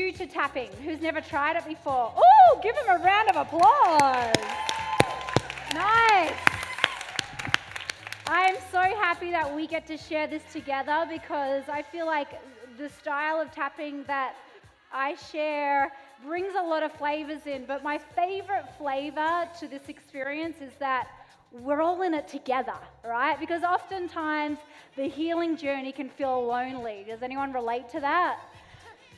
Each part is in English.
new to tapping? Who's never tried it before? Oh, give them a round of applause. Nice. I'm so happy that we get to share this together because I feel like the style of tapping that I share brings a lot of flavors in, but my favorite flavor to this experience is that we're all in it together, right? Because oftentimes the healing journey can feel lonely. Does anyone relate to that?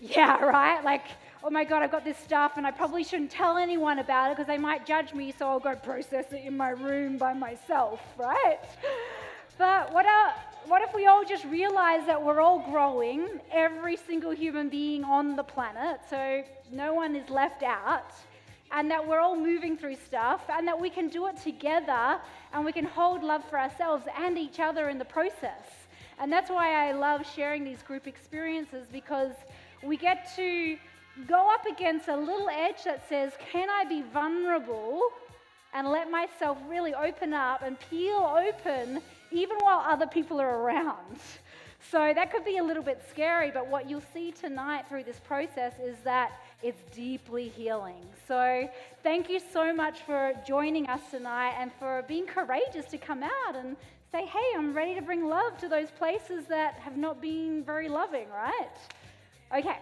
Yeah, right? Like, oh my God, I've got this stuff and I probably shouldn't tell anyone about it because they might judge me, so I'll go process it in my room by myself, right? But what if we all just realize that we're all growing, every single human being on the planet, so no one is left out, and that we're all moving through stuff, and that we can do it together, and we can hold love for ourselves and each other in the process. And that's why I love sharing these group experiences, because we get to go up against a little edge that says, can I be vulnerable and let myself really open up and peel open even while other people are around? So that could be a little bit scary, but what you'll see tonight through this process is that it's deeply healing. So thank you so much for joining us tonight and for being courageous to come out and say, hey, I'm ready to bring love to those places that have not been very loving, right? Okay,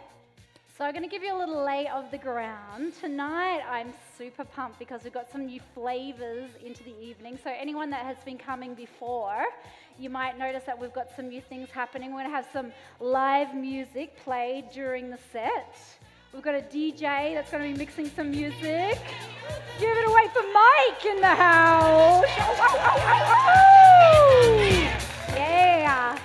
so I'm going to give you a little lay of the ground. Tonight I'm super pumped because we've got some new flavors into the evening. So anyone that has been coming before, you might notice that we've got some new things happening. We're going to have some live music played during the set. We've got a DJ that's going to be mixing some music. Give it away for Mike in the house. Yeah.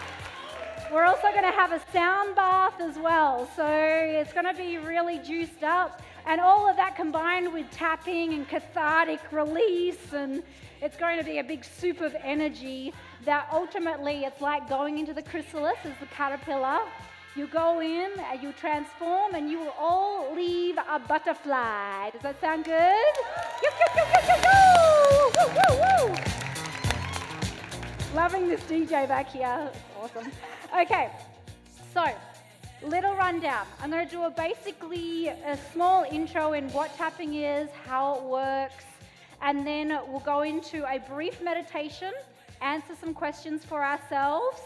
We're also going to have a sound bath as well. So it's going to be really juiced up. And all of that combined with tapping and cathartic release. And it's going to be a big soup of energy that ultimately it's like going into the chrysalis as the caterpillar. You go in, you transform, and you will all leave a butterfly. Does that sound good? Woo, woo, woo, woo. Loving this DJ back here. Awesome. Okay, so little rundown. I'm going to do basically a small intro in what tapping is, how it works, and then we'll go into a brief meditation, answer some questions for ourselves,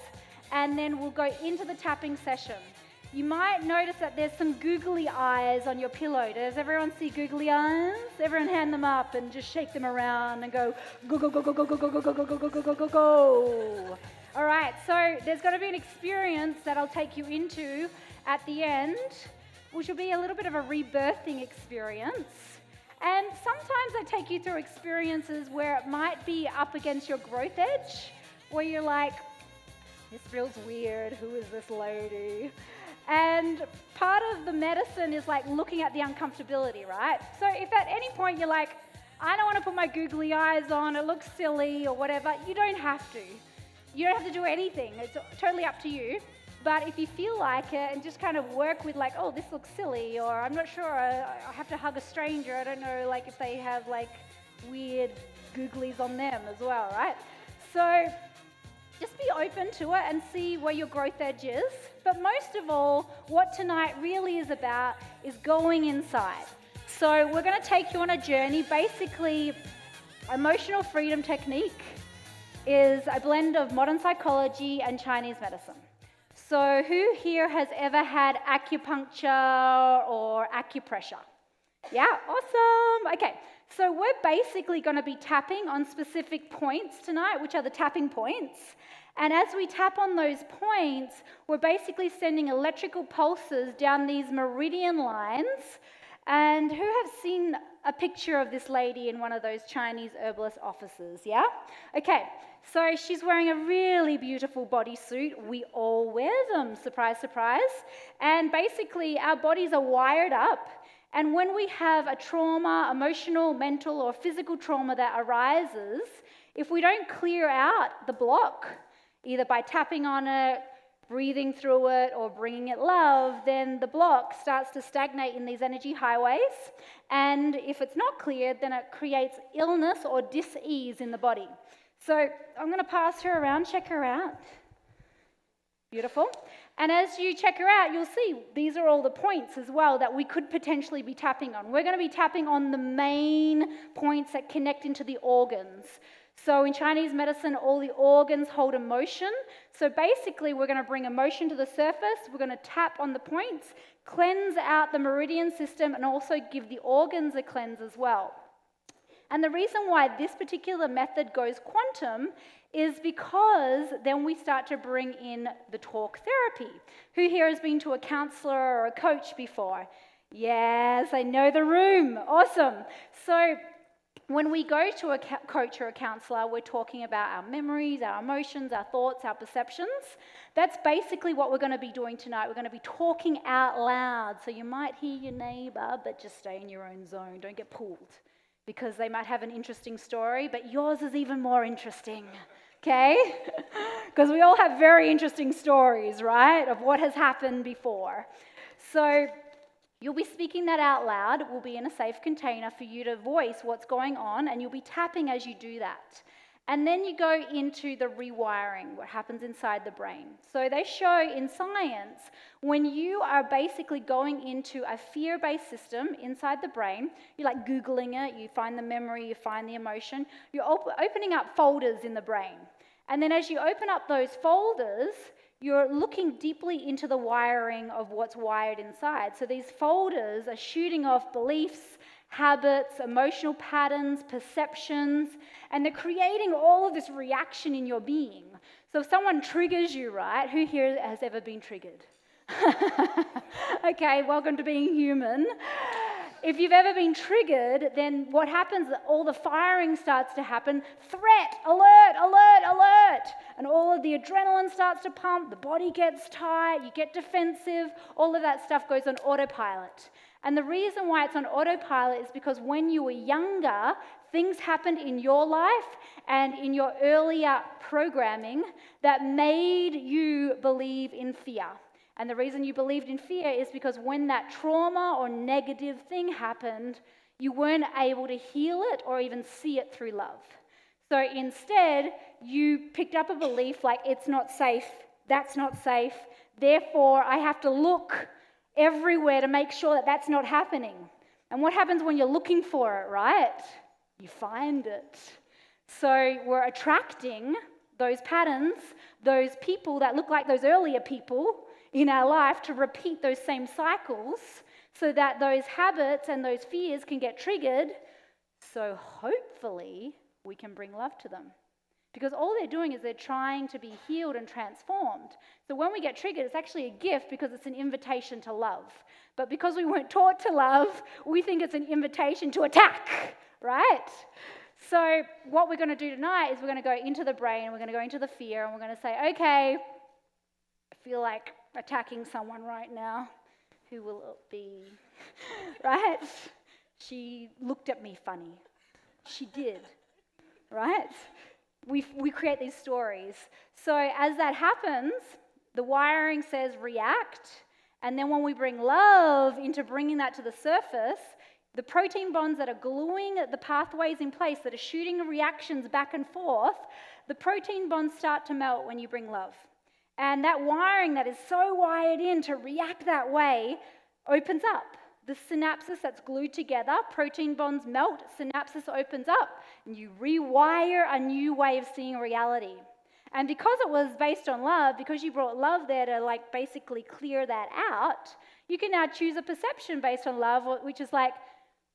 and then we'll go into the tapping session. You might notice that there's some googly eyes on your pillow. Does everyone see googly eyes? Everyone hand them up and just shake them around and go, go, go, go, go, go, go, go, go, go, go, go, go, go, go, go. All right, so there's going to be an experience that I'll take you into at the end, which will be a little bit of a rebirthing experience. And sometimes I take you through experiences where it might be up against your growth edge, where you're like, this feels weird, who is this lady? And part of the medicine is like looking at the uncomfortability, right? So if at any point you're like, I don't want to put my googly eyes on, it looks silly or whatever, you don't have to. You don't have to do anything, it's totally up to you. But if you feel like it and just kind of work with like, oh, this looks silly, or I'm not sure, I have to hug a stranger, I don't know like if they have like weird googlies on them as well, right? So just be open to it and see where your growth edge is. But most of all, what tonight really is about is going inside. So we're going to take you on a journey. Basically, emotional freedom technique is a blend of modern psychology and Chinese medicine. So who here has ever had acupuncture or acupressure? Yeah, awesome. Okay, so we're basically going to be tapping on specific points tonight, which are the tapping points. And as we tap on those points, we're basically sending electrical pulses down these meridian lines. And who has seen a picture of this lady in one of those Chinese herbalist offices, yeah? Okay, so she's wearing a really beautiful bodysuit. We all wear them, surprise, surprise. And basically, our bodies are wired up. And when we have a trauma, emotional, mental, or physical trauma that arises, if we don't clear out the block, either by tapping on it, breathing through it, or bringing it love, then the block starts to stagnate in these energy highways. And if it's not cleared, then it creates illness or dis-ease in the body. So I'm going to pass her around, check her out. Beautiful. And as you check her out, you'll see these are all the points as well that we could potentially be tapping on. We're going to be tapping on the main points that connect into the organs. So in Chinese medicine, all the organs hold emotion. So basically, we're going to bring emotion to the surface. We're going to tap on the points, cleanse out the meridian system, and also give the organs a cleanse as well. And the reason why this particular method goes quantum is because then we start to bring in the talk therapy. Who here has been to a counselor or a coach before? Yes, I know the room. Awesome. So when we go to a coach or a counselor, we're talking about our memories, our emotions, our thoughts, our perceptions. That's basically what we're going to be doing tonight. We're going to be talking out loud. So you might hear your neighbor, but just stay in your own zone. Don't get pulled, because they might have an interesting story, but yours is even more interesting, okay? Because we all have very interesting stories, right, of what has happened before. So you'll be speaking that out loud. It will be in a safe container for you to voice what's going on, and you'll be tapping as you do that. And then you go into the rewiring, what happens inside the brain. So they show in science, when you are basically going into a fear-based system inside the brain, you're like Googling it, you find the memory, you find the emotion, you're opening up folders in the brain. And then as you open up those folders, you're looking deeply into the wiring of what's wired inside. So these folders are shooting off beliefs, habits, emotional patterns, perceptions, and they're creating all of this reaction in your being. So if someone triggers you, right, who here has ever been triggered? Okay, welcome to being human. If you've ever been triggered, then what happens, all the firing starts to happen. Threat, alert, alert, alert. And all of the adrenaline starts to pump, the body gets tight, you get defensive, all of that stuff goes on autopilot. And the reason why it's on autopilot is because when you were younger, things happened in your life and in your earlier programming that made you believe in fear. And the reason you believed in fear is because when that trauma or negative thing happened, you weren't able to heal it or even see it through love. So instead, you picked up a belief like, it's not safe, that's not safe, therefore I have to look everywhere to make sure that that's not happening. And what happens when you're looking for it, right? You find it. So we're attracting those patterns, those people that look like those earlier people in our life to repeat those same cycles so that those habits and those fears can get triggered, so hopefully we can bring love to them. Because all they're doing is they're trying to be healed and transformed. So when we get triggered, it's actually a gift because it's an invitation to love. But because we weren't taught to love, we think it's an invitation to attack, right? So what we're going to do tonight is we're going to go into the brain, we're going to go into the fear, and we're going to say, okay, I feel like attacking someone right now. Who will it be? Right? She looked at me funny. She did. Right? We create these stories. So as that happens, the wiring says react, and then when we bring love into bringing that to the surface, the protein bonds that are gluing the pathways in place, that are shooting reactions back and forth, the protein bonds start to melt when you bring love. And that wiring that is so wired in to react that way opens up. The synapses that's glued together, protein bonds melt, synapses opens up, and you rewire a new way of seeing reality. And because it was based on love, because you brought love there to like basically clear that out, you can now choose a perception based on love, which is like,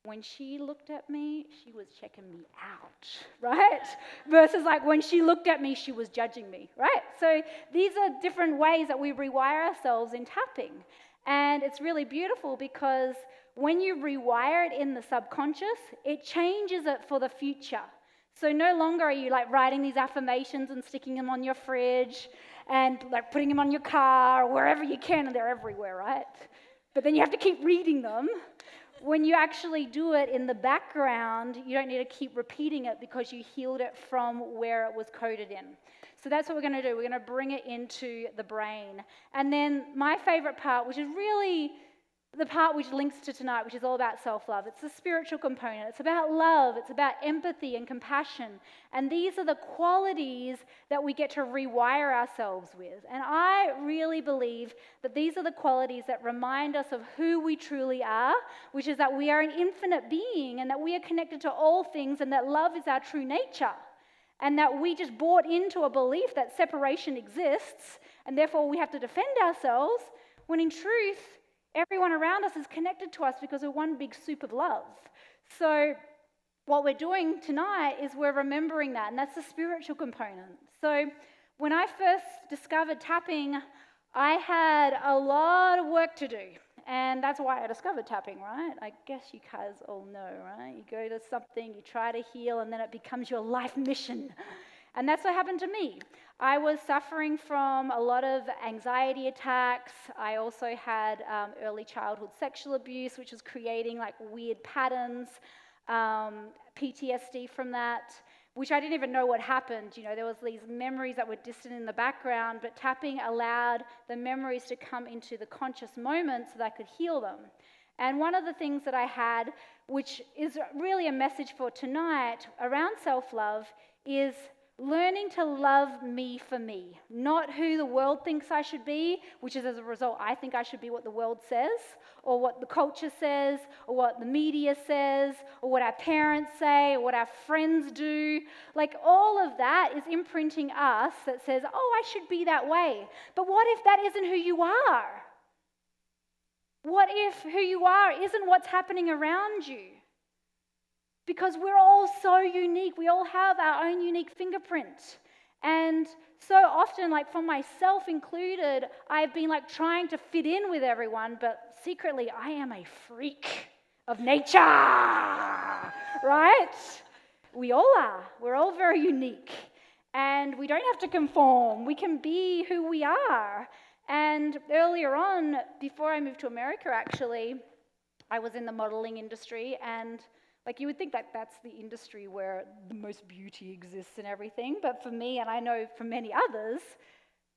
when she looked at me, she was checking me out, right? Versus like when she looked at me, she was judging me, right? So these are different ways that we rewire ourselves in tapping. And it's really beautiful because when you rewire it in the subconscious, it changes it for the future. So no longer are you like writing these affirmations and sticking them on your fridge and like putting them on your car or wherever you can, and they're everywhere, right? But then you have to keep reading them. When you actually do it in the background, you don't need to keep repeating it because you healed it from where it was coded in. So that's what we're going to do. We're going to bring it into the brain. And then my favorite part, which is really the part which links to tonight, which is all about self-love. It's the spiritual component. It's about love. It's about empathy and compassion. And these are the qualities that we get to rewire ourselves with. And I really believe that these are the qualities that remind us of who we truly are, which is that we are an infinite being and that we are connected to all things and that love is our true nature. And that we just bought into a belief that separation exists and therefore we have to defend ourselves, when in truth, everyone around us is connected to us because we're one big soup of love. So what we're doing tonight is we're remembering that, and that's the spiritual component. So when I first discovered tapping, I had a lot of work to do. And that's why I discovered tapping, right? I guess you guys all know, right? You go to something, you try to heal, and then it becomes your life mission. And that's what happened to me. I was suffering from a lot of anxiety attacks. I also had early childhood sexual abuse, which was creating like weird patterns, PTSD from that, which I didn't even know what happened. You know, there was these memories that were distant in the background, but tapping allowed the memories to come into the conscious moment so that I could heal them. And one of the things that I had, which is really a message for tonight around self-love, is learning to love me for me, not who the world thinks I should be, which is as a result, I think I should be what the world says, or what the culture says, or what the media says, or what our parents say, or what our friends do. Like all of that is imprinting us that says, oh, I should be that way. But what if that isn't who you are? What if who you are isn't what's happening around you? Because we're all so unique. We all have our own unique fingerprint. And so often, like for myself included, I've been like trying to fit in with everyone, but secretly I am a freak of nature, right? We all are. We're all very unique. And we don't have to conform. We can be who we are. And earlier on, before I moved to America actually, I was in the modeling industry, and like you would think that that's the industry where the most beauty exists and everything, but for me, and I know for many others,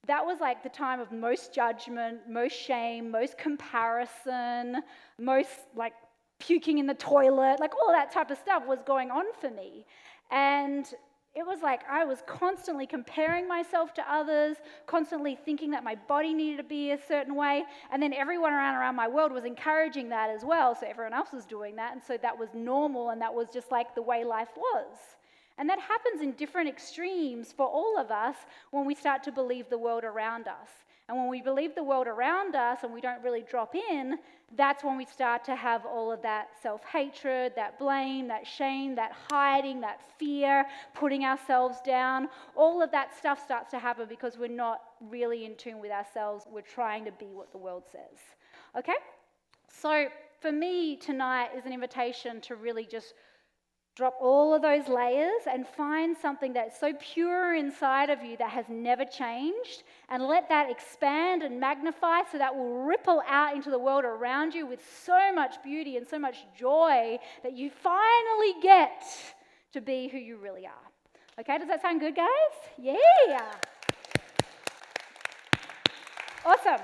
that was like the time of most judgment, most shame, most comparison, most like puking in the toilet, like all that type of stuff was going on for me. And it was like I was constantly comparing myself to others, constantly thinking that my body needed to be a certain way, and then everyone around my world was encouraging that as well, so everyone else was doing that, and so that was normal, and that was just like the way life was. And that happens in different extremes for all of us when we start to believe the world around us. And when we believe the world around us and we don't really drop in, that's when we start to have all of that self-hatred, that blame, that shame, that hiding, that fear, putting ourselves down. All of that stuff starts to happen because we're not really in tune with ourselves. We're trying to be what the world says. Okay? So for me, tonight is an invitation to really just drop all of those layers and find something that's so pure inside of you that has never changed, and let that expand and magnify so that will ripple out into the world around you with so much beauty and so much joy that you finally get to be who you really are. Okay, does that sound good, guys? Yeah. Awesome.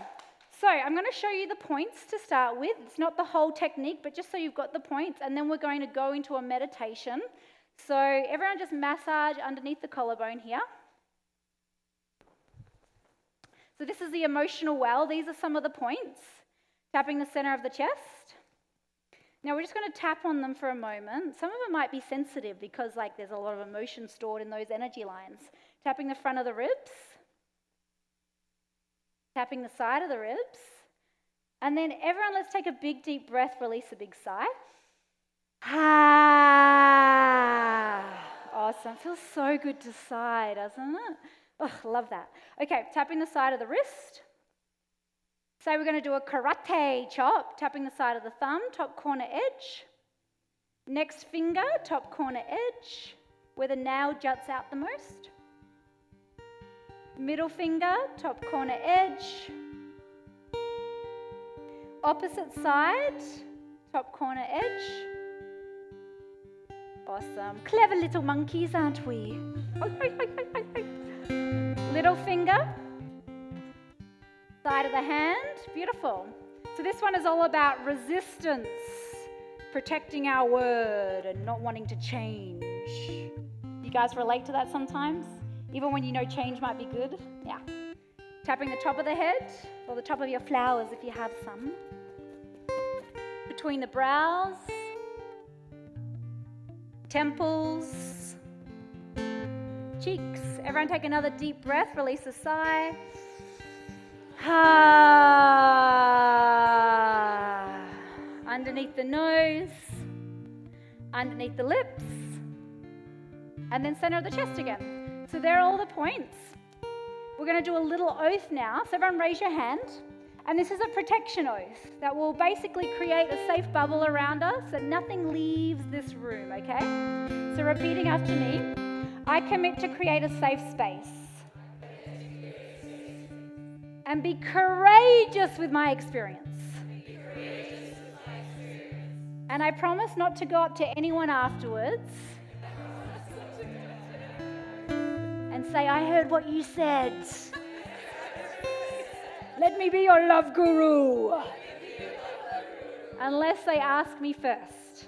So I'm going to show you the points to start with. It's not the whole technique, but just so you've got the points, and then we're going to go into a meditation. So everyone just massage underneath the collarbone here. So this is the emotional well. These are some of the points. Tapping the center of the chest. Now we're just going to tap on them for a moment. Some of them might be sensitive because like there's a lot of emotion stored in those energy lines. Tapping the front of the ribs. Tapping the side of the ribs. And then everyone, let's take a big deep breath, release a big sigh. Ah, awesome. Feels so good to sigh, doesn't it? Oh, love that. Okay, tapping the side of the wrist. So we're going to do a karate chop, tapping the side of the thumb, top corner edge. Next finger, top corner edge, where the nail juts out the most. Middle finger, top corner edge. Opposite side, top corner edge. Awesome. Clever little monkeys, aren't we? Little finger, side of the hand. Beautiful. So So this one is all about resistance, protecting our word and not wanting to change. You guys relate to that sometimes? Even when you know change might be good? Yeah. Tapping the top of the head or the top of your flowers if you have some. Between the brows, temples, cheeks. Everyone take another deep breath, release a sigh. Underneath the nose, underneath the lips, and then center of the chest again. So there are all the points. We're going to do a little oath now. So everyone raise your hand. And this is a protection oath that will basically create a safe bubble around us that nothing leaves this room, okay? So repeating after me, I commit to create a safe space and be courageous with my experience. And I promise not to go up to anyone afterwards and say, I heard what you said. Let me be your love guru. Unless they ask me first.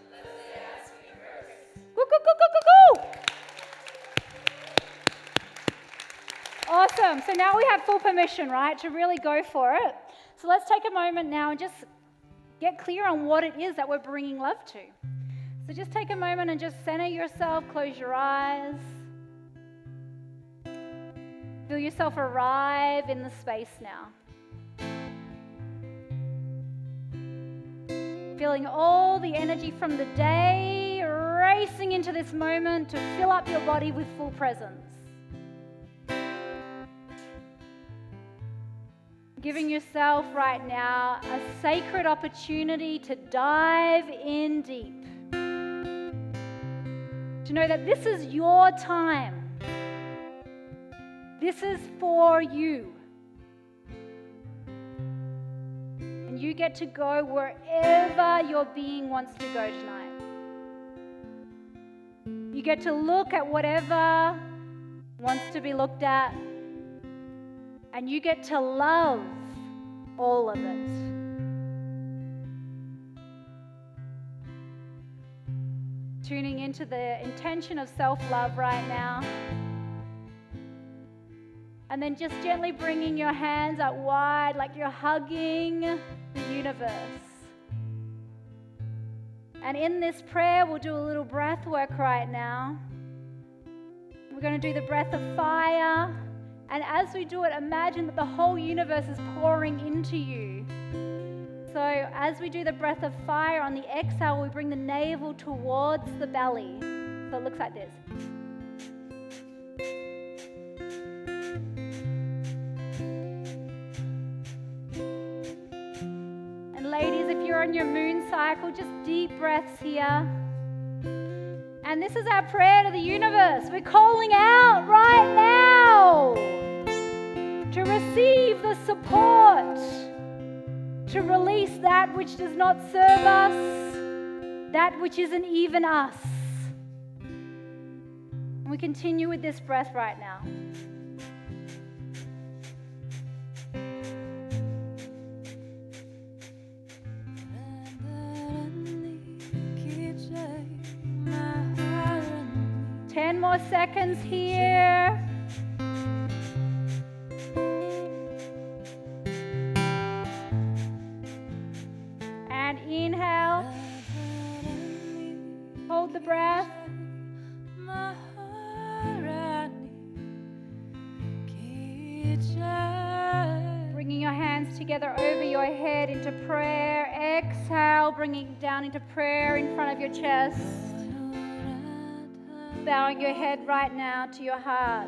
Go, go, go, go, go, go. Awesome. So now we have full permission, right, to really go for it. So let's take a moment now and just get clear on what it is that we're bringing love to. So just take a moment and just center yourself, close your eyes. Feel yourself arrive in the space now. Feeling all the energy from the day racing into this moment to fill up your body with full presence. Giving yourself right now a sacred opportunity to dive in deep. To know that this is your time. This is for you. And you get to go wherever your being wants to go tonight. You get to look at whatever wants to be looked at. And you get to love all of it. Tuning into the intention of self-love right now. And then just gently bringing your hands out wide like you're hugging the universe. And in this prayer, we'll do a little breath work right now. We're going to do the breath of fire. And as we do it, imagine that the whole universe is pouring into you. So as we do the breath of fire, on the exhale, we bring the navel towards the belly. So it looks like this. And ladies, if you're on your moon cycle, just deep breaths here. And this is our prayer to the universe. We're calling out right now to receive the support, to release that which does not serve us, that which isn't even us. And we continue with this breath right now. Ten more seconds here. And inhale. Hold the breath. Bringing your hands together over your head into prayer. Exhale, bringing it down into prayer in front of your chest. Bowing your head right now to your heart.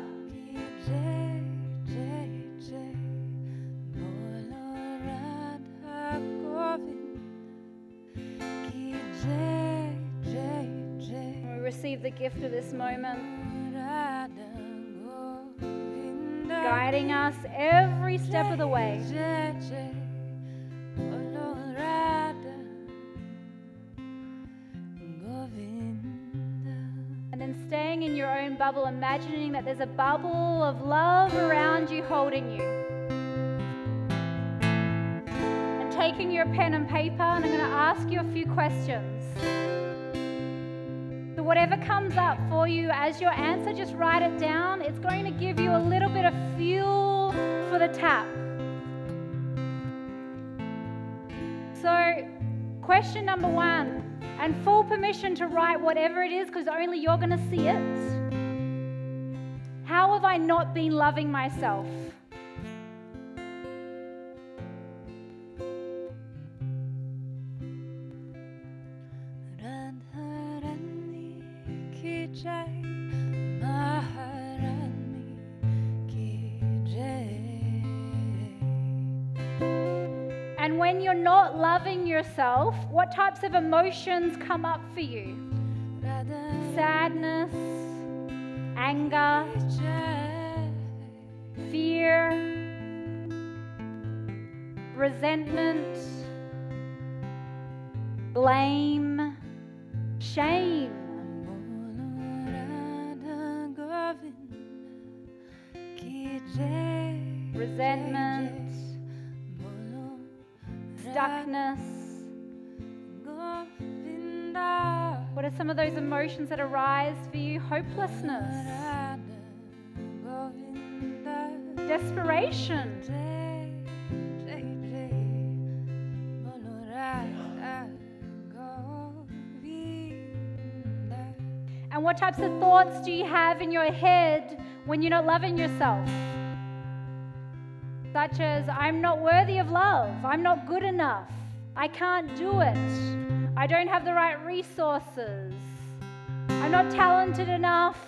We receive the gift of this moment, guiding us every step of the way. And then staying in your own bubble, imagining that there's a bubble of love around you holding you. And taking your pen and paper, and I'm going to ask you a few questions. So whatever comes up for you as your answer, just write it down. It's going to give you a little bit of fuel for the tap. So question number 1, and full permission to write whatever it is because only you're going to see it. How have I not been loving myself? And when you're not loving yourself, what types of emotions come up for you? Sadness, anger, fear, resentment, blame, shame. Resentment, stuckness. What are some of those emotions that arise for you? Hopelessness, desperation, and what types of thoughts do you have in your head when you're not loving yourself? Such as, I'm not worthy of love, I'm not good enough, I can't do it, I don't have the right resources, I'm not talented enough,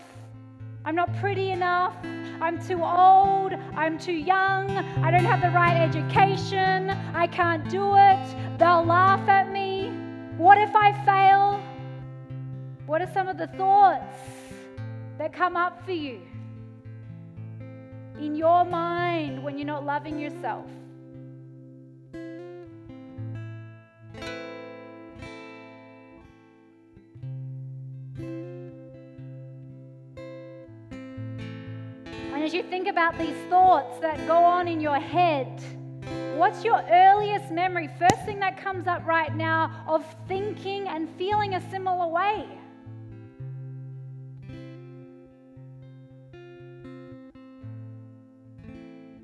I'm not pretty enough, I'm too old, I'm too young, I don't have the right education, I can't do it, they'll laugh at me, what if I fail? What are some of the thoughts that come up for you in your mind when you're not loving yourself? And as you think about these thoughts that go on in your head, what's your earliest memory, first thing that comes up right now, of thinking and feeling a similar way?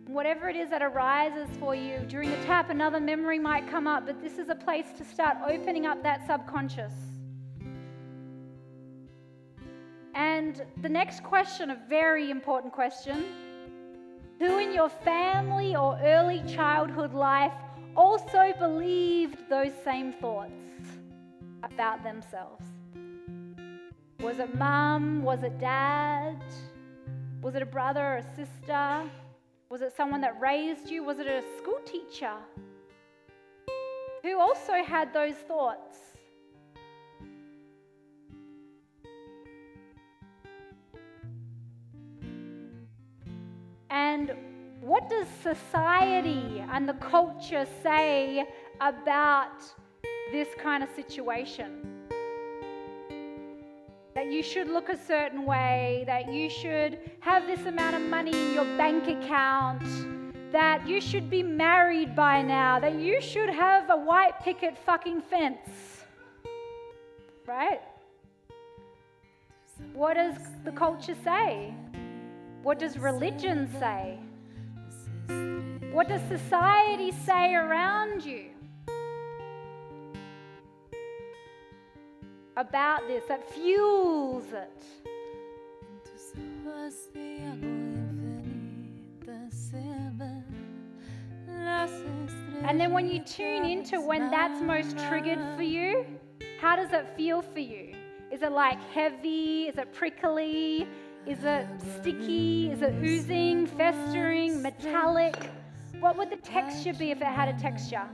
Whatever it is that arises for you during the tap, another memory might come up, but this is a place to start opening up that subconscious. And the next question, a very important question: who in your family or early childhood life also believed those same thoughts about themselves? Was it mum? Was it dad? Was it a brother or a sister? Was it someone that raised you? Was it a school teacher who also had those thoughts? And what does society and the culture say about this kind of situation? That you should look a certain way, that you should have this amount of money in your bank account, that you should be married by now, that you should have a white picket fucking fence, right? What does the culture say? What does religion say? What does society say around you about this that fuels it? And then when you tune into when that's most triggered for you, how does it feel for you? Is it like heavy? Is it prickly? Is it sticky? Is it oozing, festering, metallic? What would the texture be if it had a texture?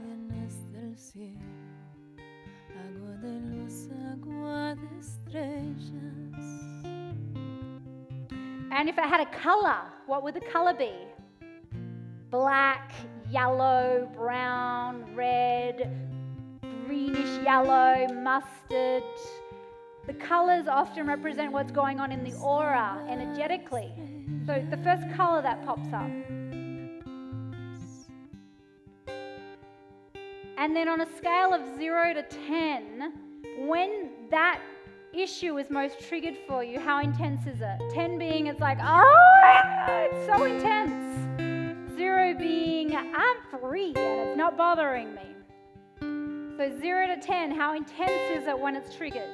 And if it had a color, what would the color be? Black, yellow, brown, red, greenish yellow, mustard. The colors often represent what's going on in the aura energetically. So the first color that pops up. And then on a scale of 0 to 10, when that issue is most triggered for you, how intense is it? 10 being it's like, oh, it's so intense. 0 being I'm free and it's not bothering me. So 0 to 10, how intense is it when it's triggered?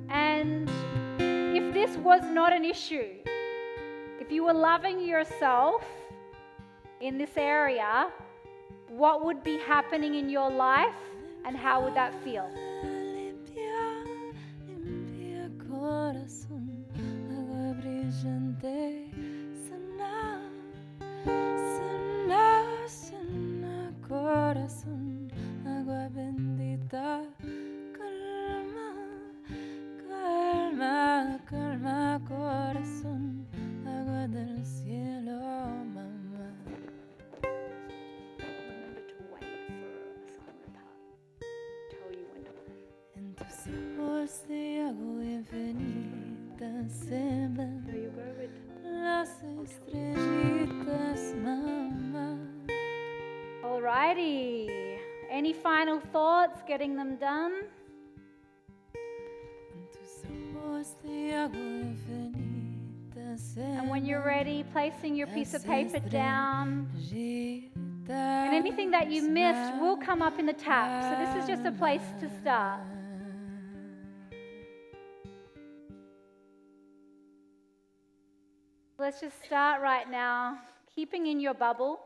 And if this was not an issue, if you were loving yourself in this area, what would be happening in your life and how would that feel? Alrighty. Any final thoughts? Getting them done? And when you're ready, placing your piece of paper down. And anything that you missed will come up in the tap. So this is just a place to start. Let's just start right now, keeping in your bubble,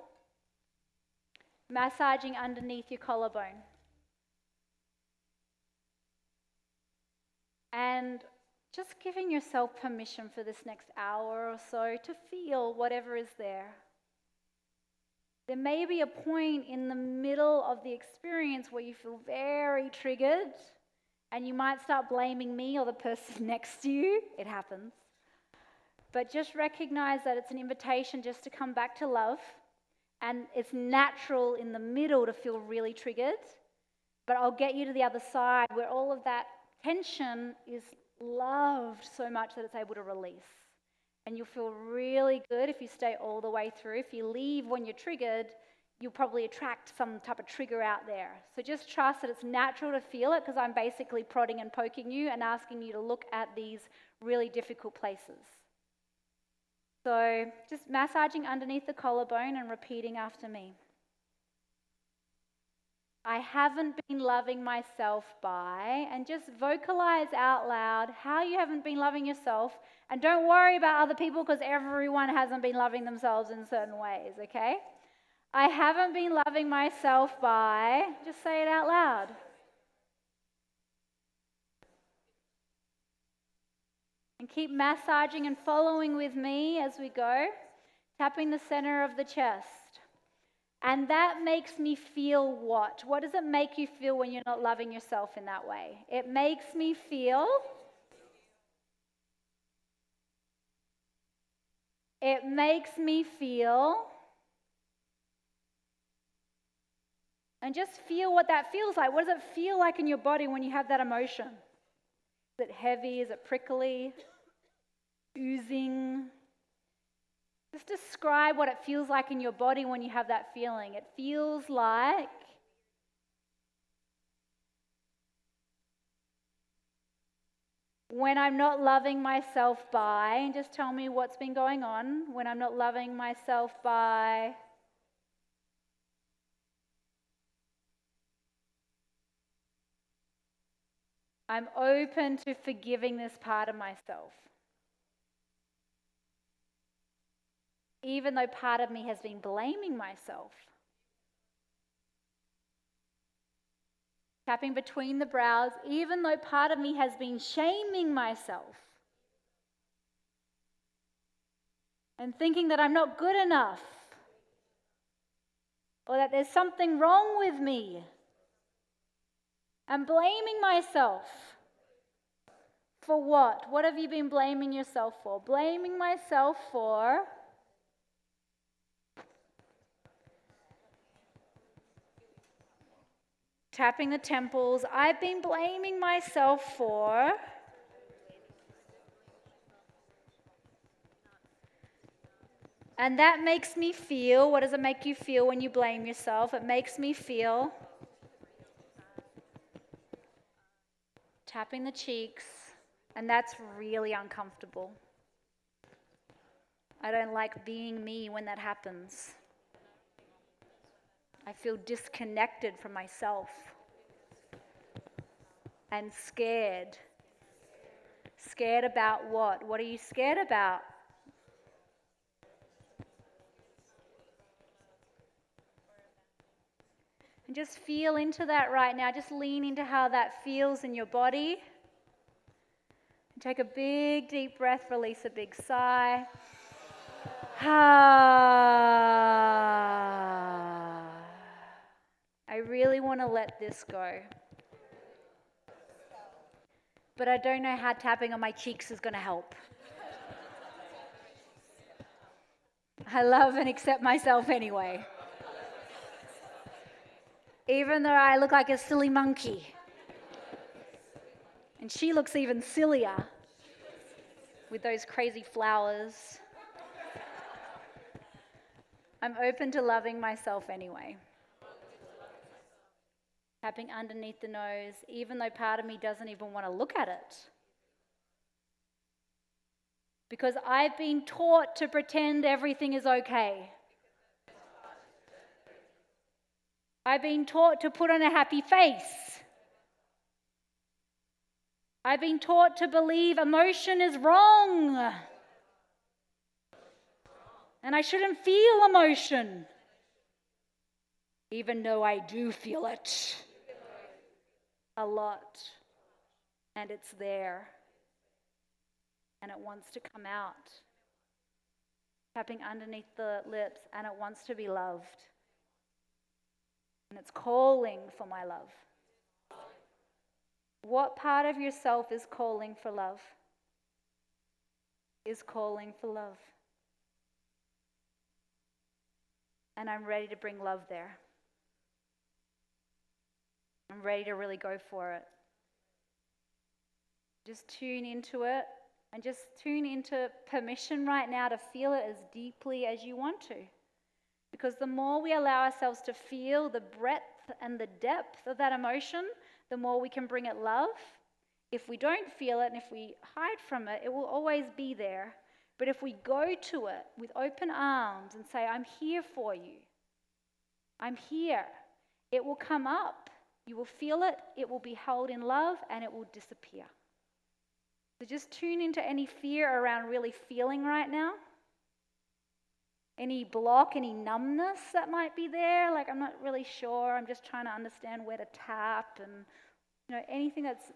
massaging underneath your collarbone. And just giving yourself permission for this next hour or so to feel whatever is there. There may be a point in the middle of the experience where you feel very triggered and you might start blaming me or the person next to you. It happens. But just recognize that it's an invitation just to come back to love. And it's natural in the middle to feel really triggered. But I'll get you to the other side where all of that tension is loved so much that it's able to release. And you'll feel really good if you stay all the way through. If you leave when you're triggered, you'll probably attract some type of trigger out there. So just trust that it's natural to feel it because I'm basically prodding and poking you and asking you to look at these really difficult places. So just massaging underneath the collarbone and repeating after me. I haven't been loving myself by, and just vocalize out loud how you haven't been loving yourself. And don't worry about other people because everyone hasn't been loving themselves in certain ways, okay? I haven't been loving myself by, just say it out loud. And keep massaging and following with me as we go, tapping the center of the chest. And that makes me feel what? What does it make you feel when you're not loving yourself in that way? It makes me feel... It makes me feel... And just feel what that feels like. What does it feel like in your body when you have that emotion? Is it heavy? Is it prickly? Oozing? Just describe what it feels like in your body when you have that feeling. It feels like when I'm not loving myself by, and just tell me what's been going on. When I'm not loving myself by, I'm open to forgiving this part of myself. Even though part of me has been blaming myself. Tapping between the brows, even though part of me has been shaming myself. And thinking that I'm not good enough. Or that there's something wrong with me. I'm blaming myself. For what? What have you been blaming yourself for? Blaming myself for... Tapping the temples. I've been blaming myself for... And that makes me feel, what does it make you feel when you blame yourself? It makes me feel tapping the cheeks, and that's really uncomfortable. I don't like being me when that happens. I feel disconnected from myself and scared. Scared about what? What are you scared about? And just feel into that right now. Just lean into how that feels in your body. And take a big, deep breath, release a big sigh. I really want to let this go. But I don't know how tapping on my cheeks is going to help. I love and accept myself anyway. Even though I look like a silly monkey. And she looks even sillier with those crazy flowers. I'm open to loving myself anyway. Tapping underneath the nose, even though part of me doesn't even want to look at it. Because I've been taught to pretend everything is okay. I've been taught to put on a happy face. I've been taught to believe emotion is wrong. And I shouldn't feel emotion. Even though I do feel it. A lot. And it's there. And it wants to come out. Tapping underneath the lips, and it wants to be loved. And it's calling for my love. What part of yourself is calling for love? Is calling for love. And I'm ready to bring love there. I'm ready to really go for it. Just tune into it, and just tune into permission right now to feel it as deeply as you want to. Because the more we allow ourselves to feel the breadth and the depth of that emotion, the more we can bring it love. If we don't feel it and if we hide from it, it will always be there. But if we go to it with open arms and say, I'm here for you. I'm here. It will come up. You will feel it. It will be held in love and it will disappear. So just tune into any fear around really feeling right now. Any block, any numbness that might be there. Like, I'm not really sure. I'm just trying to understand where to tap and, anything that's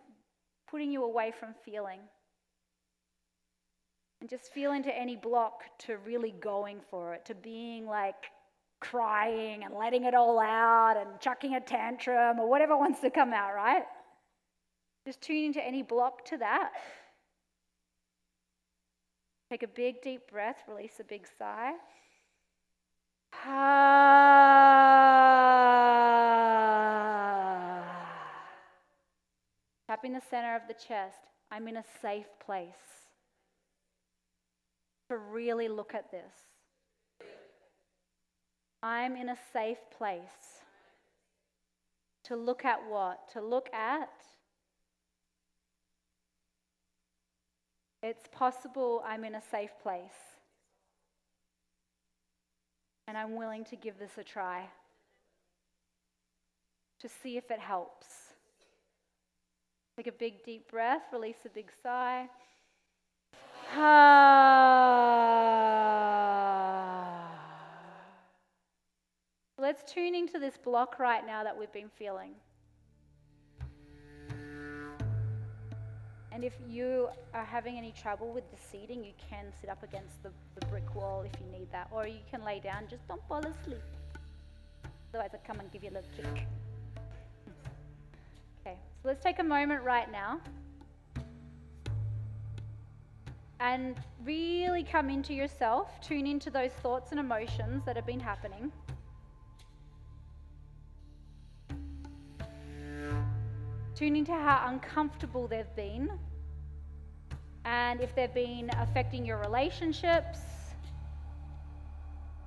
putting you away from feeling. And just feel into any block to really going for it, to being like crying and letting it all out and chucking a tantrum or whatever wants to come out, right? Just tune into any block to that. Take a big deep breath, release a big sigh. Tapping the center of the chest. I'm in a safe place to really look at this. I'm in a safe place to look at what? To look at it's possible I'm in a safe place. And I'm willing to give this a try. To see if it helps. Take a big deep breath, release a big sigh. Let's tune into this block right now that we've been feeling. And if you are having any trouble with the seating, you can sit up against the brick wall if you need that. Or you can lay down, just don't fall asleep. Otherwise I'll come and give you a little kick. Okay, so let's take a moment right now and really come into yourself, tune into those thoughts and emotions that have been happening. Tune into how uncomfortable they've been and if they've been affecting your relationships,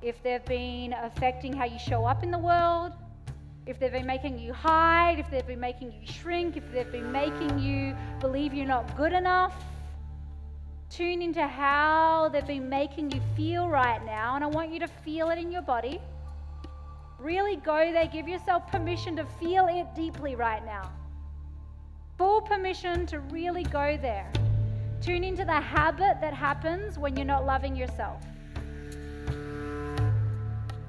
if they've been affecting how you show up in the world, if they've been making you hide, if they've been making you shrink, if they've been making you believe you're not good enough. Tune into how they've been making you feel right now, and I want you to feel it in your body. Really go there, give yourself permission to feel it deeply right now. Full permission to really go there. Tune into the habit that happens when you're not loving yourself.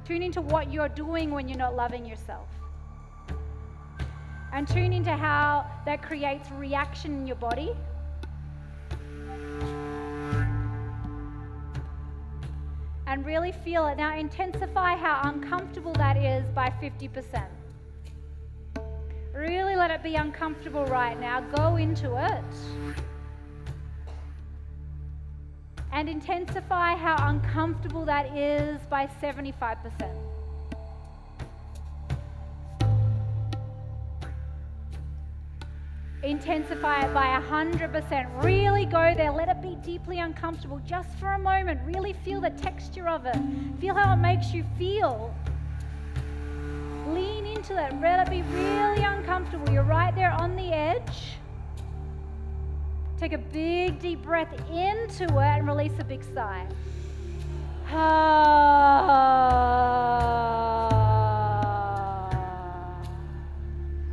Tune into what you're doing when you're not loving yourself. And tune into how that creates reaction in your body. And really feel it. Now intensify how uncomfortable that is by 50%. Really let it be uncomfortable right now. Go into it. And intensify how uncomfortable that is by 75%. Intensify it by 100%. Really go there. Let it be deeply uncomfortable just for a moment. Really feel the texture of it. Feel how it makes you feel. Lean into it. Let it be really uncomfortable. You're right there on the edge. Take a big deep breath into it and release a big sigh.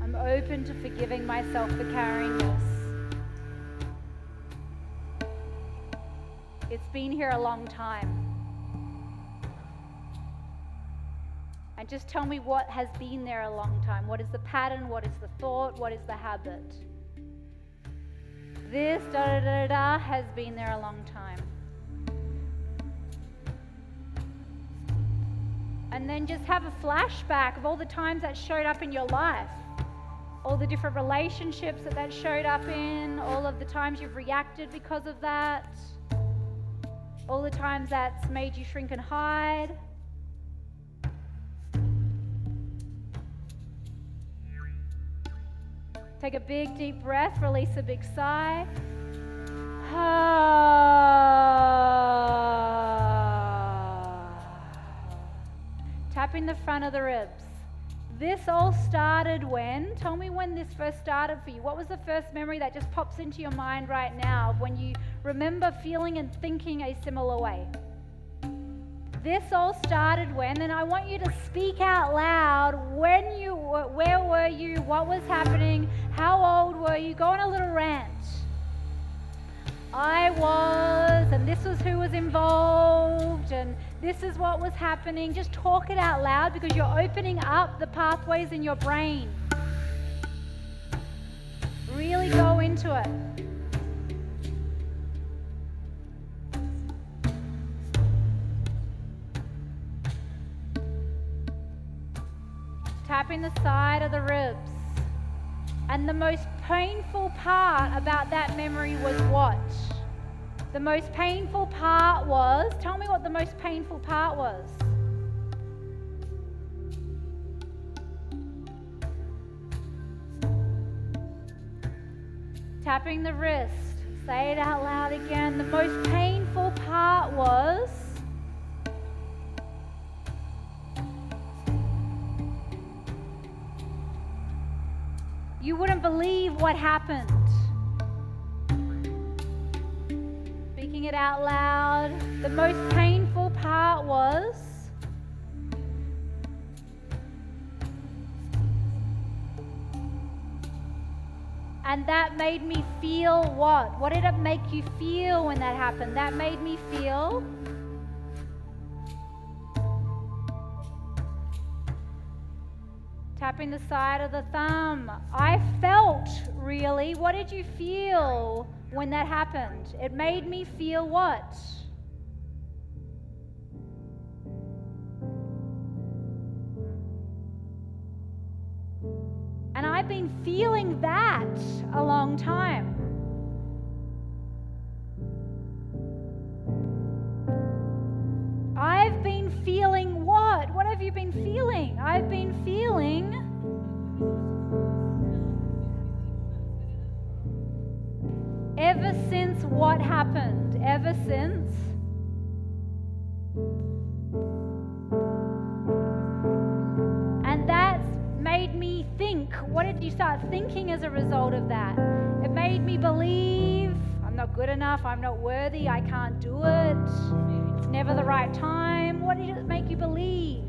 I'm open to forgiving myself for carrying this. It's been here a long time. And just tell me what has been there a long time. What is the pattern? What is the thought? What is the habit? This has been there a long time. And then just have a flashback of all the times that showed up in your life. All the different relationships that showed up in, all of the times you've reacted because of that, all the times that's made you shrink and hide. Take a big deep breath, release a big sigh. Tapping the front of the ribs. This all started when? Tell me when this first started for you. What was the first memory that just pops into your mind right now of when you remember feeling and thinking a similar way? This all started when, and I want you to speak out loud where were you, what was happening, how old were you? Go on a little rant. I was, and this was who was involved, and this is what was happening. Just talk it out loud because you're opening up the pathways in your brain. Really go into it. Tapping the side of the ribs. And the most painful part about that memory was what? The most painful part was, tell me what the most painful part was. Tapping the wrist. Say it out loud again. The most painful part was you wouldn't believe what happened. Speaking it out loud. The most painful part was and that made me feel what? What did it make you feel when that happened? That made me feel tapping the side of the thumb. I felt, really, what did you feel when that happened? It made me feel what? And I've been feeling that a long time. I've been feeling what? What have you been feeling? I've been feeling ever since what happened? Ever since what did you start thinking as a result of that? It made me believe I'm not good enough, I'm not worthy, I can't do it, it's never the right time. What did it make you believe?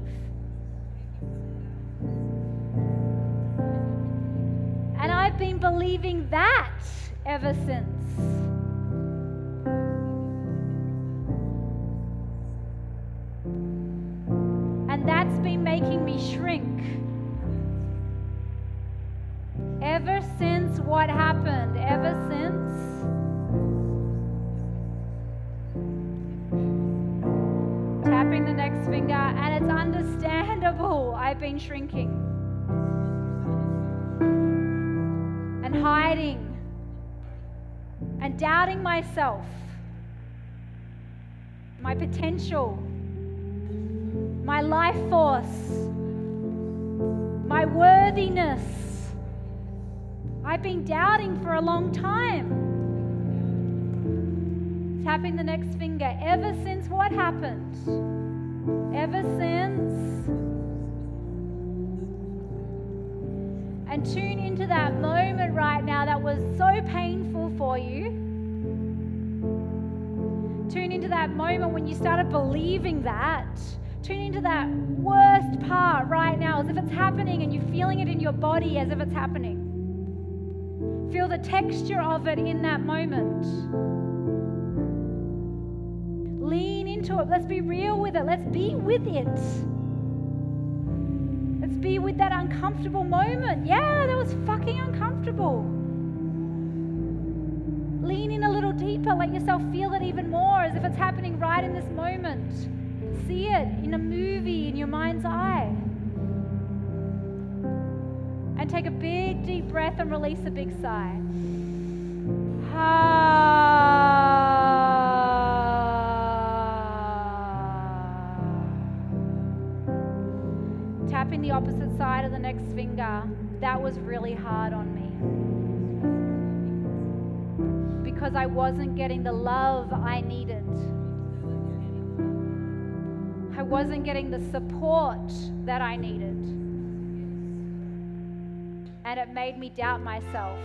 And I've been believing that ever since. And that's been making me shrink. Ever since what happened, ever since, tapping the next finger, and it's understandable, I've been shrinking and hiding and doubting myself, my potential, my life force, my worthiness. I've been doubting for a long time. Tapping the next finger. Ever since what happened? Ever since. And tune into that moment right now that was so painful for you. Tune into that moment when you started believing that. Tune into that worst part right now as if it's happening and you're feeling it in your body as if it's happening. Feel the texture of it in that moment. Lean into it. Let's be real with it. Let's be with it. Let's be with that uncomfortable moment. Yeah, that was fucking uncomfortable. Lean in a little deeper. Let yourself feel it even more as if it's happening right in this moment. See it in a movie in your mind's eye. And take a big deep breath and release a big sigh. Tapping the opposite side of the next finger. That was really hard on me. Because I wasn't getting the love I needed. I wasn't getting the support that I needed. And it made me doubt myself.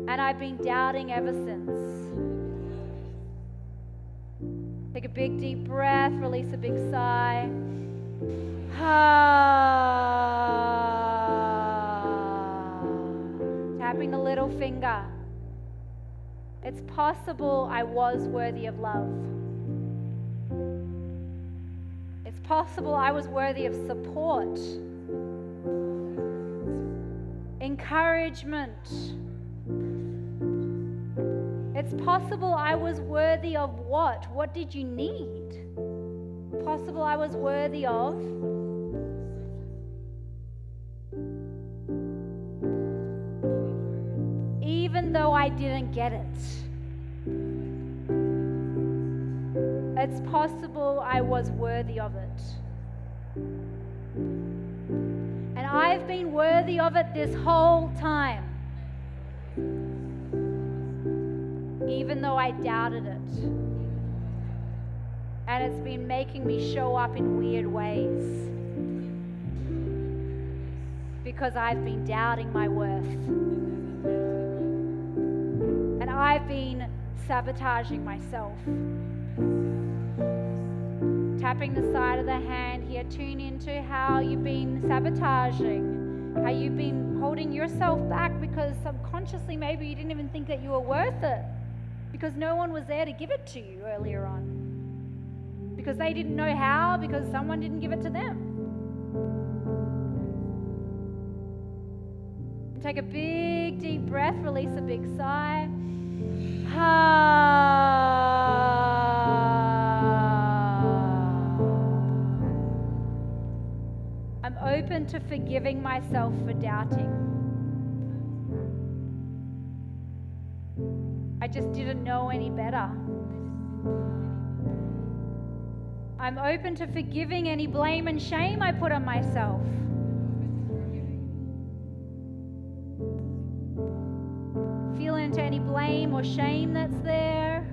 And I've been doubting ever since. Take a big deep breath, release a big sigh. Tapping the little finger. It's possible I was worthy of love. It's possible I was worthy of support. Encouragement. It's possible I was worthy of what? What did you need? Possible I was worthy of even though I didn't get it. It's possible I was worthy of it. And I've been worthy of it this whole time. Even though I doubted it. And it's been making me show up in weird ways. Because I've been doubting my worth. And I've been sabotaging myself. Tapping the side of the hand here, tune into how you've been sabotaging, how you've been holding yourself back because subconsciously maybe you didn't even think that you were worth it because no one was there to give it to you earlier on. Because they didn't know how, because someone didn't give it to them. Take a big deep breath, release a big sigh. I'm open to forgiving myself for doubting. I just didn't know any better. I'm open to forgiving any blame and shame I put on myself. Feel into any blame or shame that's there,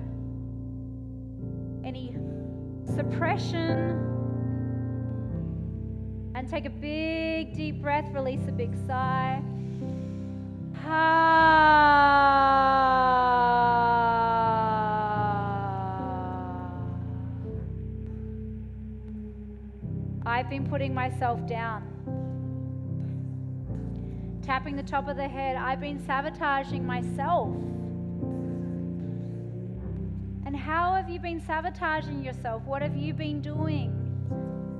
any suppression. And take a big deep breath, release a big sigh. I've been putting myself down. Tapping the top of the head, I've been sabotaging myself. And how have you been sabotaging yourself? What have you been doing?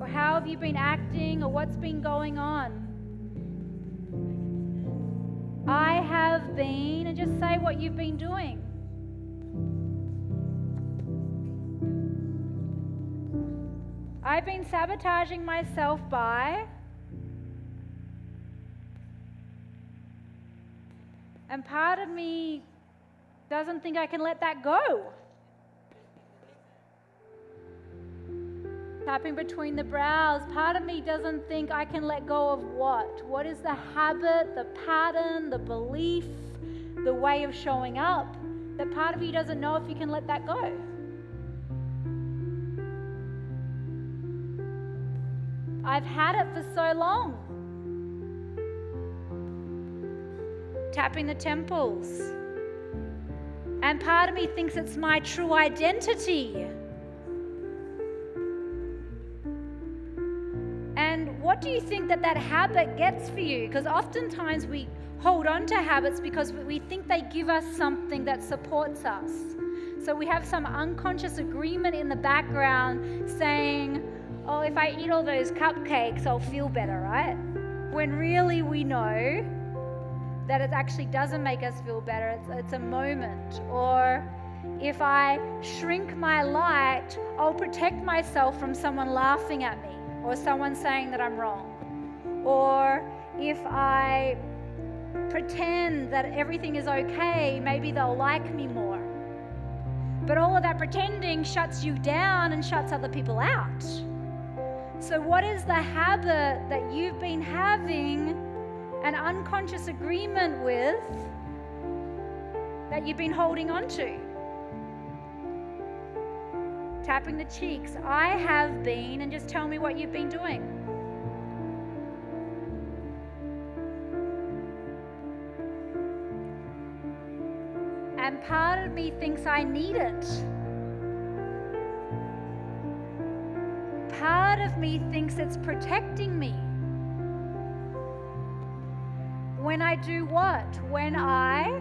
Or how have you been acting? Or what's been going on? I have been, and just say what you've been doing. I've been sabotaging myself by, and part of me doesn't think I can let that go. Tapping between the brows, part of me doesn't think I can let go of what? What is the habit, the pattern, the belief, the way of showing up? That part of you doesn't know if you can let that go. I've had it for so long. Tapping the temples. And part of me thinks it's my true identity. And what do you think that habit gets for you? Because oftentimes we hold on to habits because we think they give us something that supports us. So we have some unconscious agreement in the background saying, oh, if I eat all those cupcakes, I'll feel better, right? When really we know that it actually doesn't make us feel better. It's a moment. Or if I shrink my light, I'll protect myself from someone laughing at me or someone saying that I'm wrong. Or if I pretend that everything is okay, maybe they'll like me more. But all of that pretending shuts you down and shuts other people out. So what is the habit that you've been having an unconscious agreement with that you've been holding on to? Tapping the cheeks. I have been, and just tell me what you've been doing. And part of me thinks I need it. Part of me thinks it's protecting me. When I do what? When I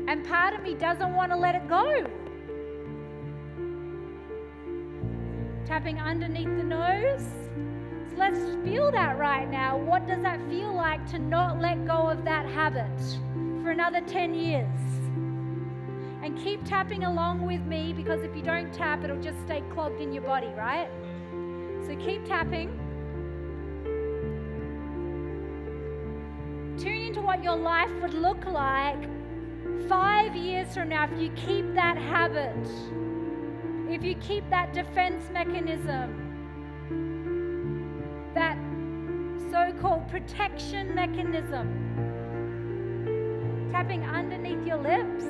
and part of me doesn't want to let it go. Tapping underneath the nose. So let's feel that right now. What does that feel like to not let go of that habit for another 10 years? And keep tapping along with me, because if you don't tap, it'll just stay clogged in your body, right? So keep tapping. Tune into what your life would look like 5 years from now if you keep that habit, if you keep that defense mechanism, that so-called protection mechanism. Tapping underneath your lips.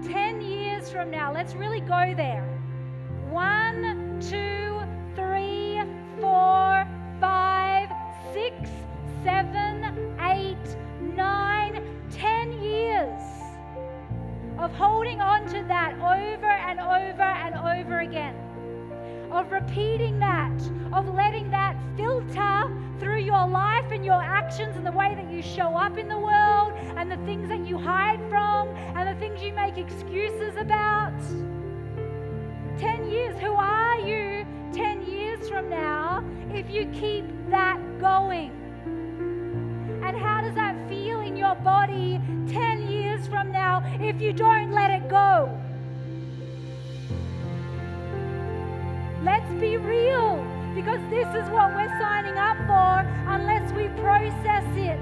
10 years from now, let's really go there. 1, 2, 3, 4, 5, 6, 7, 8, 9, 10 years of holding on to that over and over and over again, of repeating that, of letting that filter through your life and your actions and the way that you show up in the world and the things that you hide from and the things you make excuses about. 10 years, who are you 10 years from now if you keep that going? And how does that feel in your body 10 years from now if you don't let it go? Let's be real, because this is what we're signing up for unless we process it.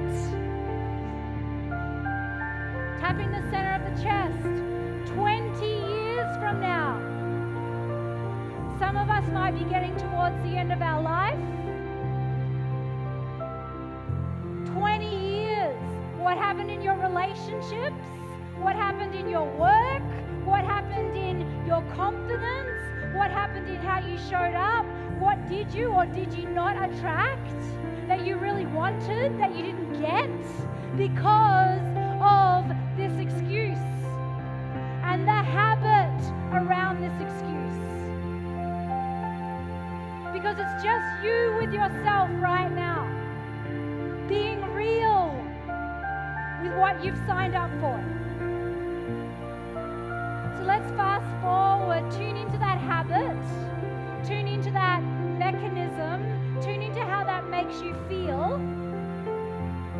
Tapping the center of the chest. 20 years from now. Some of us might be getting towards the end of our life. 20 years. What happened in your relationships? What happened in your work? What happened your confidence, what happened in how you showed up, what did you or did you not attract that you really wanted, that you didn't get because of this excuse and the habit around this excuse. Because it's just you with yourself right now, being real with what you've signed up for. So let's fast forward, tune into that habit, tune into that mechanism, tune into how that makes you feel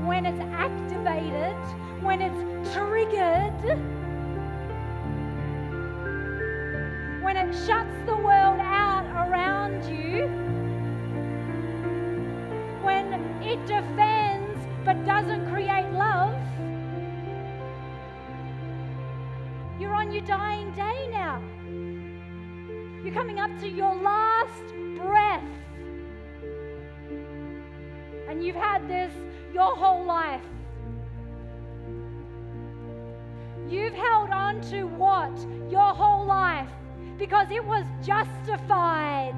when it's activated, when it's triggered, when it shuts the world out around you, when it defends but doesn't create love. You're on your dying day now. You're coming up to your last breath. And you've had this your whole life. You've held on to what your whole life because it was justified.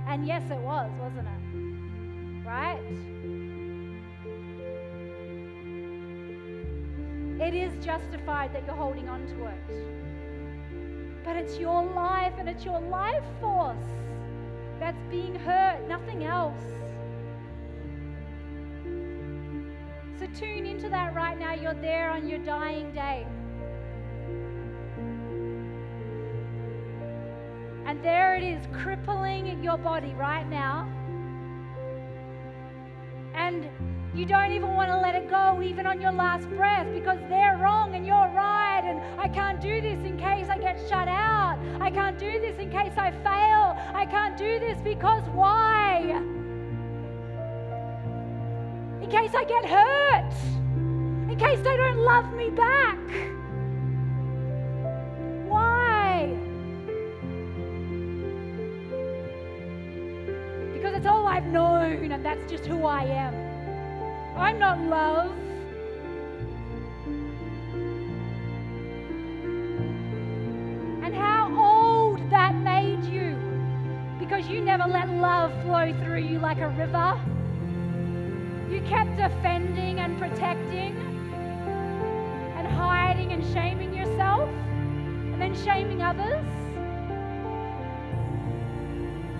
And yes, it was, wasn't it? Right? It is justified that you're holding on to it. But it's your life and it's your life force that's being hurt, nothing else. So tune into that right now. You're there on your dying day. And there it is, crippling your body right now. And you don't even want to let it go even on your last breath because they're wrong and you're right, and I can't do this in case I get shut out. I can't do this in case I fail. I can't do this because why? In case I get hurt. In case they don't love me back. Why? Because it's all I've known and that's just who I am. I'm not love. And how old that made you because you never let love flow through you like a river. You kept defending and protecting and hiding and shaming yourself and then shaming others.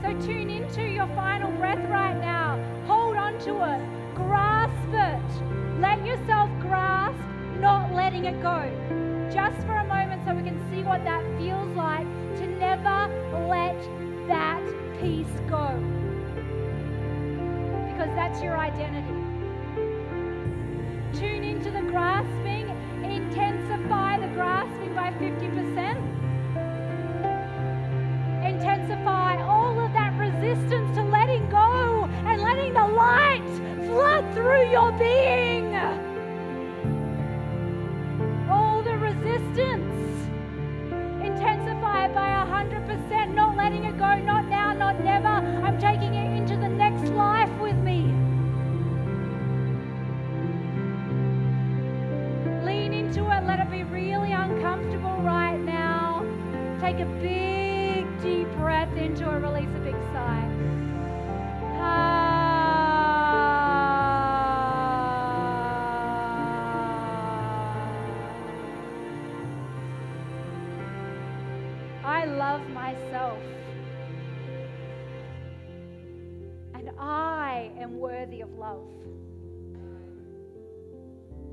So tune into your final breath right now. Hold on to it. Grasp it. Let yourself grasp, not letting it go. Just for a moment so we can see what that feels like to never let that piece go. Because that's your identity. Tune into the grasping. Intensify the grasping by 50%. Intensify all of that resistance to letting go and letting the light flood through your being. All the resistance. Intensify it by 100%. Not letting it go, not now, not never. I'm taking it into the next life with me. Lean into it. Let it be really uncomfortable right now. Take a big, deep breath into it. Release a big sigh. I love myself. And I am worthy of love.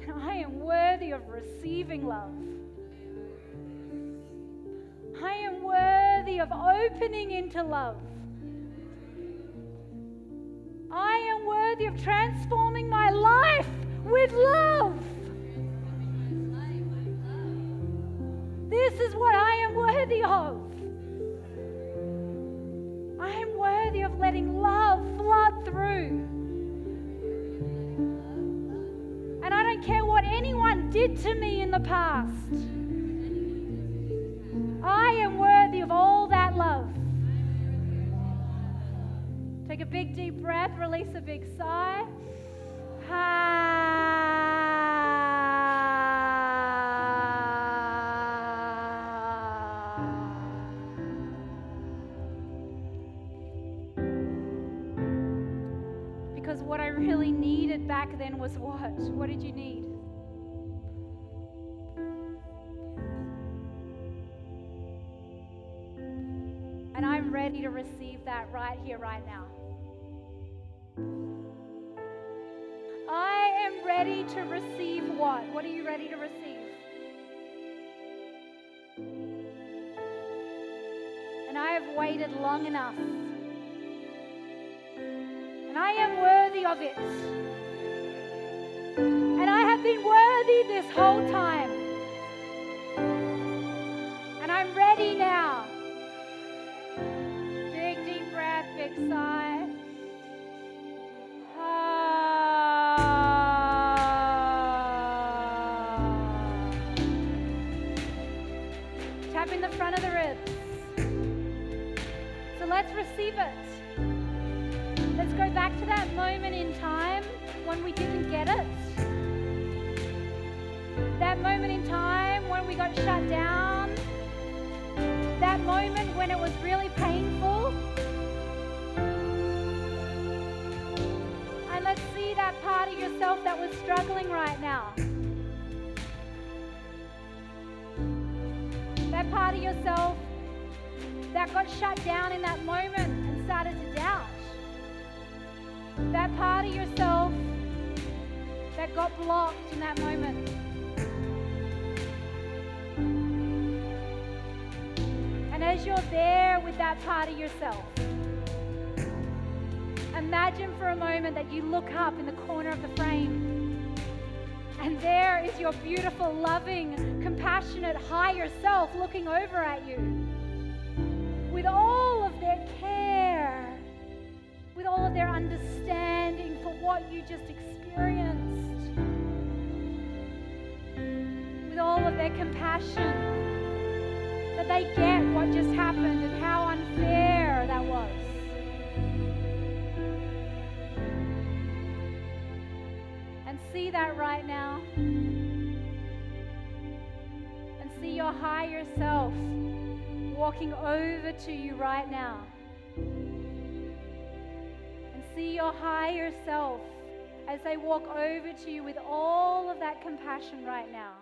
And I am worthy of receiving love. I am worthy of opening into love. I am worthy of transforming my life with love. This is what I am worthy of. I am worthy of letting love flood through. And I don't care what anyone did to me in the past. I am worthy of all that love. Take a big deep breath, release a big sigh. needed back then was what? What did you need? And I'm ready to receive that right here, right now. I am ready to receive what? What are you ready to receive? And I have waited long enough. And I am worthy of it. And I have been worthy this whole time. And I'm ready now. Big deep breath, big sigh. Tap in the front of the ribs. So let's receive it. Let's go back to that moment in time when we didn't get it. That moment in time when we got shut down. That moment when it was really painful. And let's see that part of yourself that was struggling right now. That part of yourself that got shut down in that moment and started to doubt. That part of yourself that got blocked in that moment. And as you're there with that part of yourself, imagine for a moment that you look up in the corner of the frame, and there is your beautiful, loving, compassionate, higher self looking over at you with all of their care, with all of their understanding for what you just experienced, with all of their compassion that they get what just happened and how unfair that was. And see that right now. And see your higher self walking over to you right now. And see your higher self as they walk over to you with all of that compassion right now.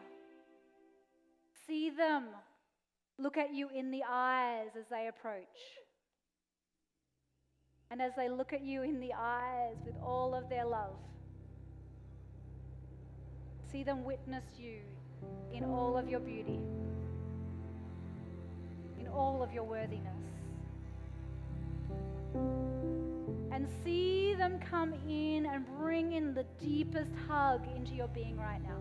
See them look at you in the eyes as they approach. And as they look at you in the eyes with all of their love, see them witness you in all of your beauty, in all of your worthiness. And see them come in and bring in the deepest hug into your being right now.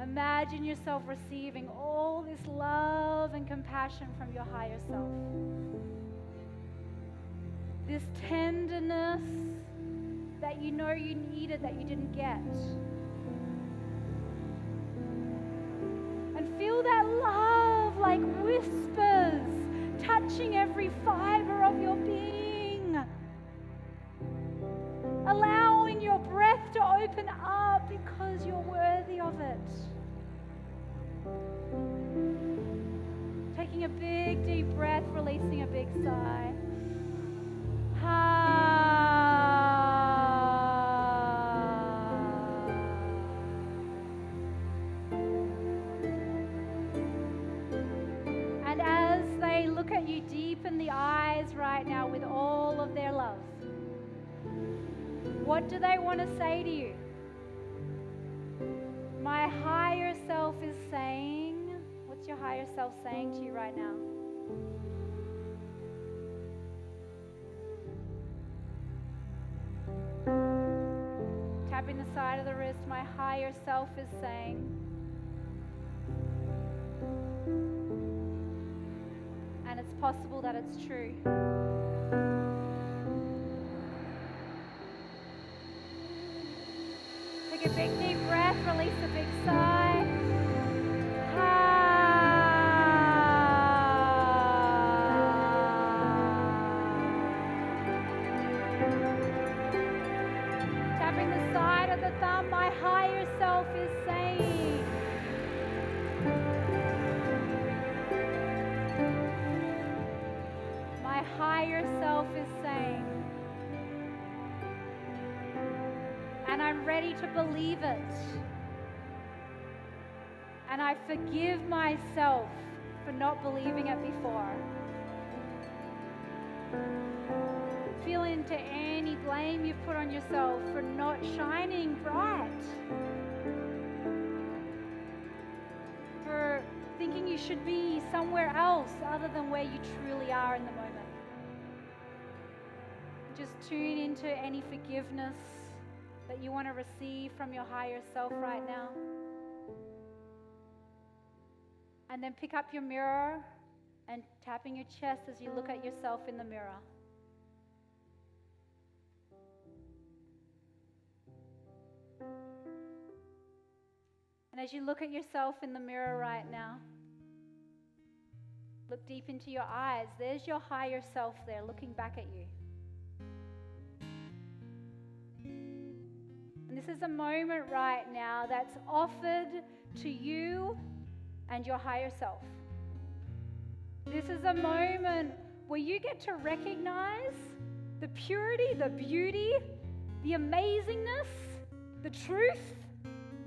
Imagine yourself receiving all this love and compassion from your higher self. This tenderness that you know you needed that you didn't get. And feel that love like whispers touching every fiber of your being. Allowing your breath to open up because you're worthy of it. Taking a big deep breath, releasing a big sigh. And as they look at you deep in the eyes right now with all of their love, what do they want to say to you? My higher self is saying, what's your higher self saying to you right now? Tapping the side of the wrist, my higher self is saying, and it's possible that it's true. Take a big deep breath, release a big sigh. Tapping the side of the thumb, my higher self is saying. My higher self is saying. ready to believe it. And I forgive myself for not believing it before. Feel into any blame you've put on yourself for not shining bright, for thinking you should be somewhere else other than where you truly are in the moment. Just tune into any forgiveness that you want to receive from your higher self right now. And then pick up your mirror and tapping your chest as you look at yourself in the mirror. And as you look at yourself in the mirror right now, look deep into your eyes. There's your higher self there looking back at you. And this is a moment right now that's offered to you and your higher self. This is a moment where you get to recognize the purity, the beauty, the amazingness, the truth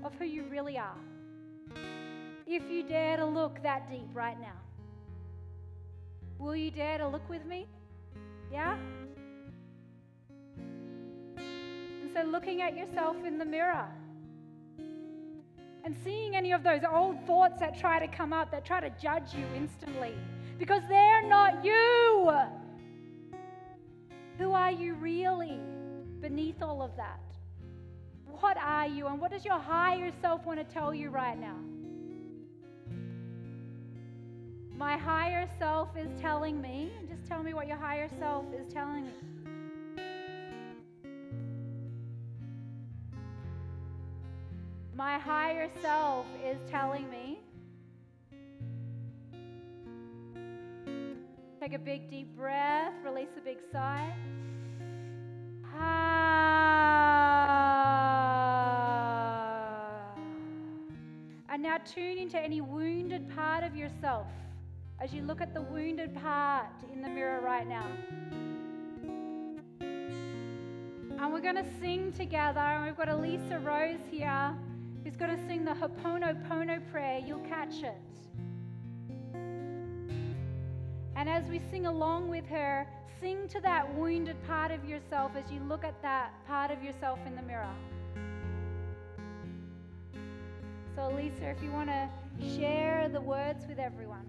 of who you really are. If you dare to look that deep right now. Will you dare to look with me? Yeah? And so looking at yourself in the mirror and seeing any of those old thoughts that try to come up, that try to judge you instantly, because they're not you. Who are you really beneath all of that? What are you, and what does your higher self want to tell you right now? My higher self is telling me, and just tell me what your higher self is telling me. My higher self is telling me. Take a big deep breath, release a big sigh. And now tune into any wounded part of yourself as you look at the wounded part in the mirror right now. And we're going to sing together, and we've got Elisa Rose here who's going to sing the Ho'oponopono prayer. You'll catch it. And as we sing along with her, sing to that wounded part of yourself as you look at that part of yourself in the mirror. So Elisa, if you want to share the words with everyone.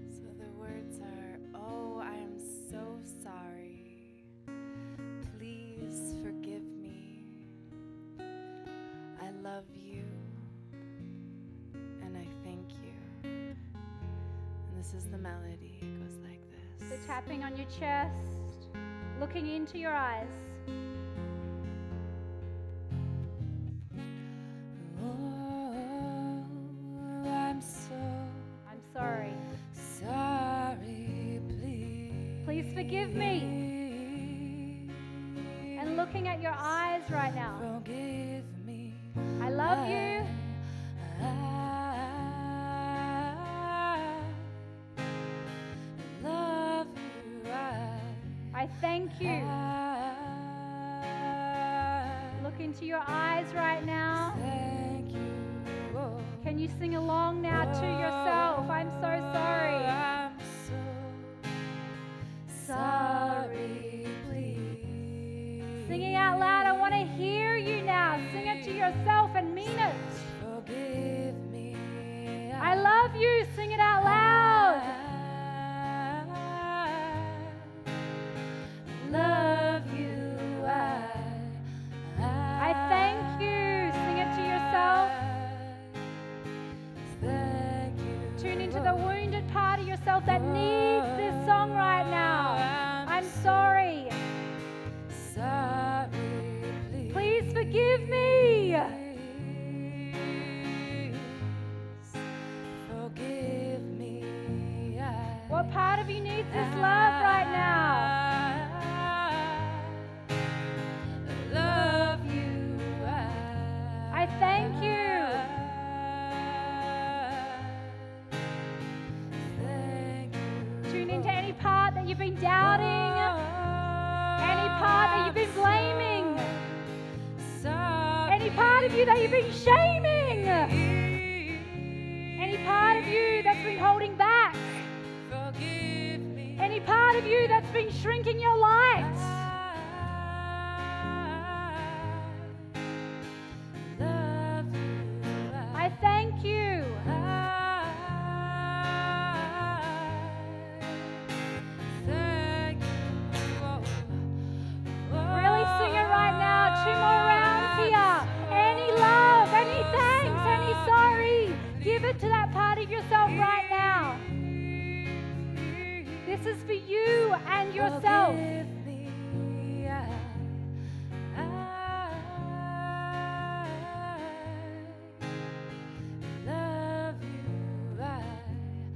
So the words are, oh, I am so sorry. Please forgive me. I love you. And I thank you. And this is the melody. It goes like this. So tapping on your chest, looking into your eyes. Forgive me. And looking at your eyes right now. Forgive me. I love you. I love you. I thank you. Look into your eyes right now. Thank you. Can you sing along now to yourself? I'm so sorry. Sorry, please. Singing out loud, I want to hear you now. Sing it to yourself and mean it. Forgive me. I love you. Sing it out loud. Love you. I thank you. Sing it to yourself. Thank you. Tune into the wounded part of yourself that needs this song right now. I'm sorry. Sorry, please forgive me. Forgive me. What part of you needs this love right now? I love you. I thank you. Thank you. Tune into any part that you've been doubting, any part that you've been blaming, any part of you that you've been shaming, any part of you that's been holding back, any part of you that's been shrinking your light. I thank you. Really sing it right now. 2 more rounds here. Any love, any thanks, any sorry, give it to that part of yourself right now. This is for you and yourself.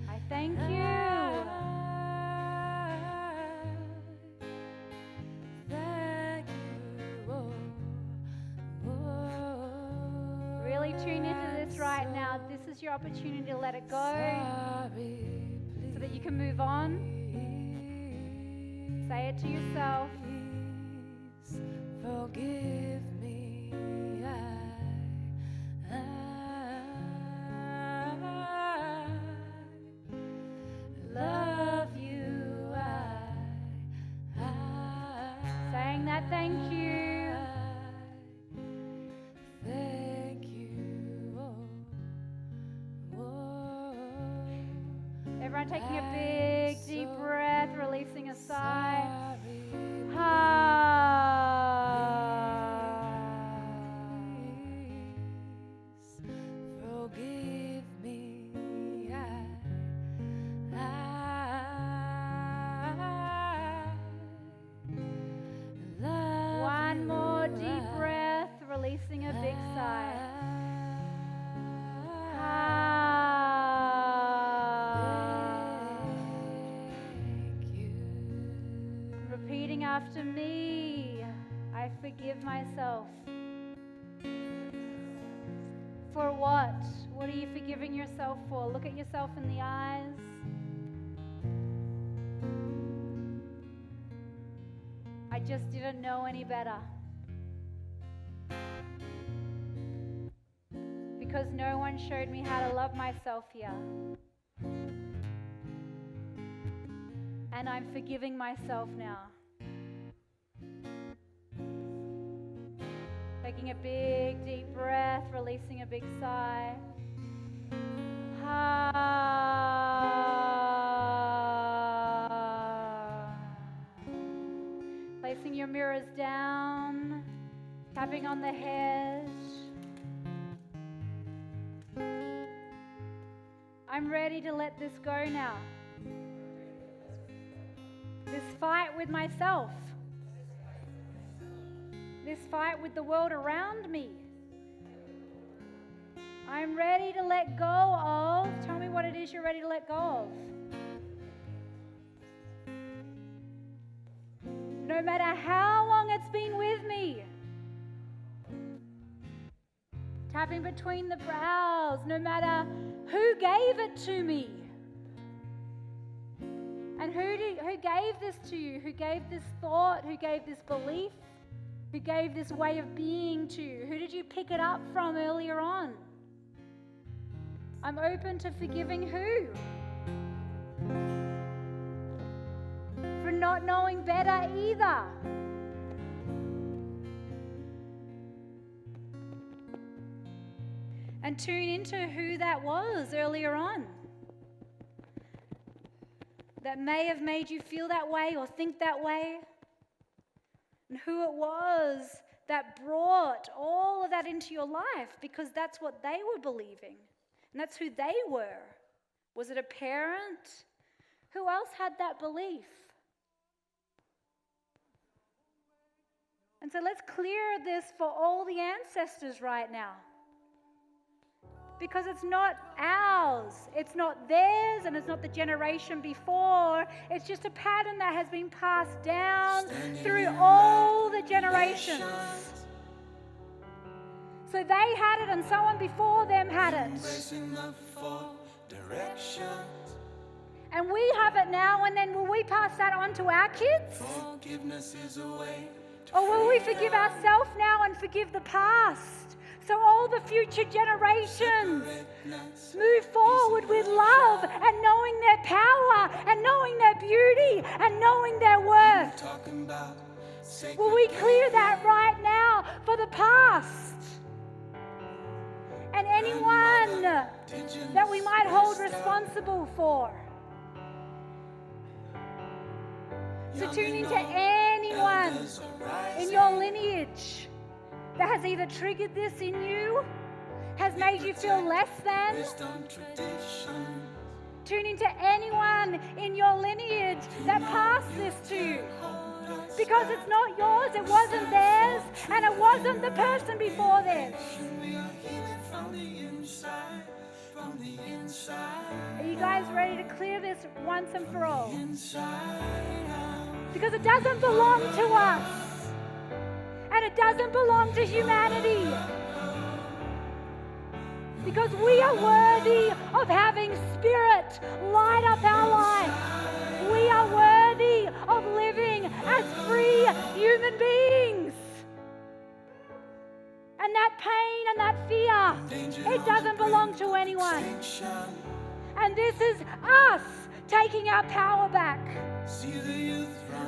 I thank you. Really tune into this right now. This is your opportunity to let it go so that you can move on. Say it to yourself. Forgive me. I love you. Saying that thank you. Thank you. Everyone taking a big deep breath, releasing a sigh. Forgive me. One more deep breath, releasing a big sigh. Repeating after me, I forgive myself. For what? What are you forgiving yourself for? Look at yourself in the eyes. I just didn't know any better. Because no one showed me how to love myself here. And I'm forgiving myself now. Taking a big deep breath, releasing a big sigh. Placing your mirrors down, tapping on the head. I'm ready to let this go now. This fight with myself. This fight with the world around me. I'm ready to let go of. Tell me what it is you're ready to let go of. No matter how long it's been with me. Tapping between the brows, no matter who gave it to me. And who gave this to you? Who gave this thought? Who gave this belief? Who gave this way of being to you? Who did you pick it up from earlier on? I'm open to forgiving who? For not knowing better either. And tune into who that was earlier on. That may have made you feel that way or think that way. And who it was that brought all of that into your life, because that's what they were believing. And that's who they were. Was it a parent? Who else had that belief? And so let's clear this for all the ancestors right now. Because it's not ours, it's not theirs, and it's not the generation before. It's just a pattern that has been passed down through all the generations. So they had it, and someone before them had it. And we have it now, and then will we pass that on to our kids? Or will we forgive ourselves now and forgive the past? so all the future generations move forward with love and knowing their power and knowing their beauty and knowing their worth. Will we clear that right now for the past? And anyone that we might hold responsible for. So tune into anyone in your lineage that has either triggered this in you, has made you feel less than. Tune into anyone in your lineage that passed this to you. Because it's not yours, it wasn't theirs, and it wasn't the person before them. Are you guys ready to clear this once and for all? Because it doesn't belong to us. And it doesn't belong to humanity. Because we are worthy of having Spirit light up our life. We are worthy of living as free human beings. And that pain and that fear, it doesn't belong to anyone. And this is us taking our power back.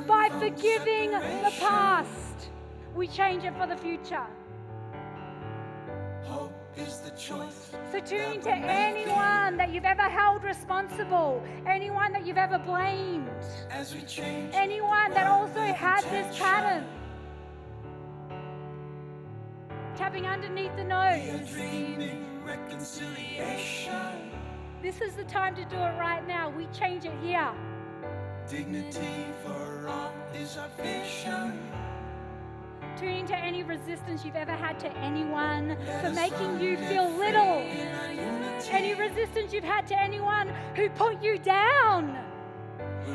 By forgiving the past, we change it for the future. So tune into anyone that you've ever held responsible, anyone that you've ever blamed, anyone that also had this pattern. Tapping underneath the nose. This is the time to do it right now. We change it here. Dignity for all is our vision. Tune into any resistance you've ever had to anyone for making you feel little. Any resistance you've had to anyone who put you down.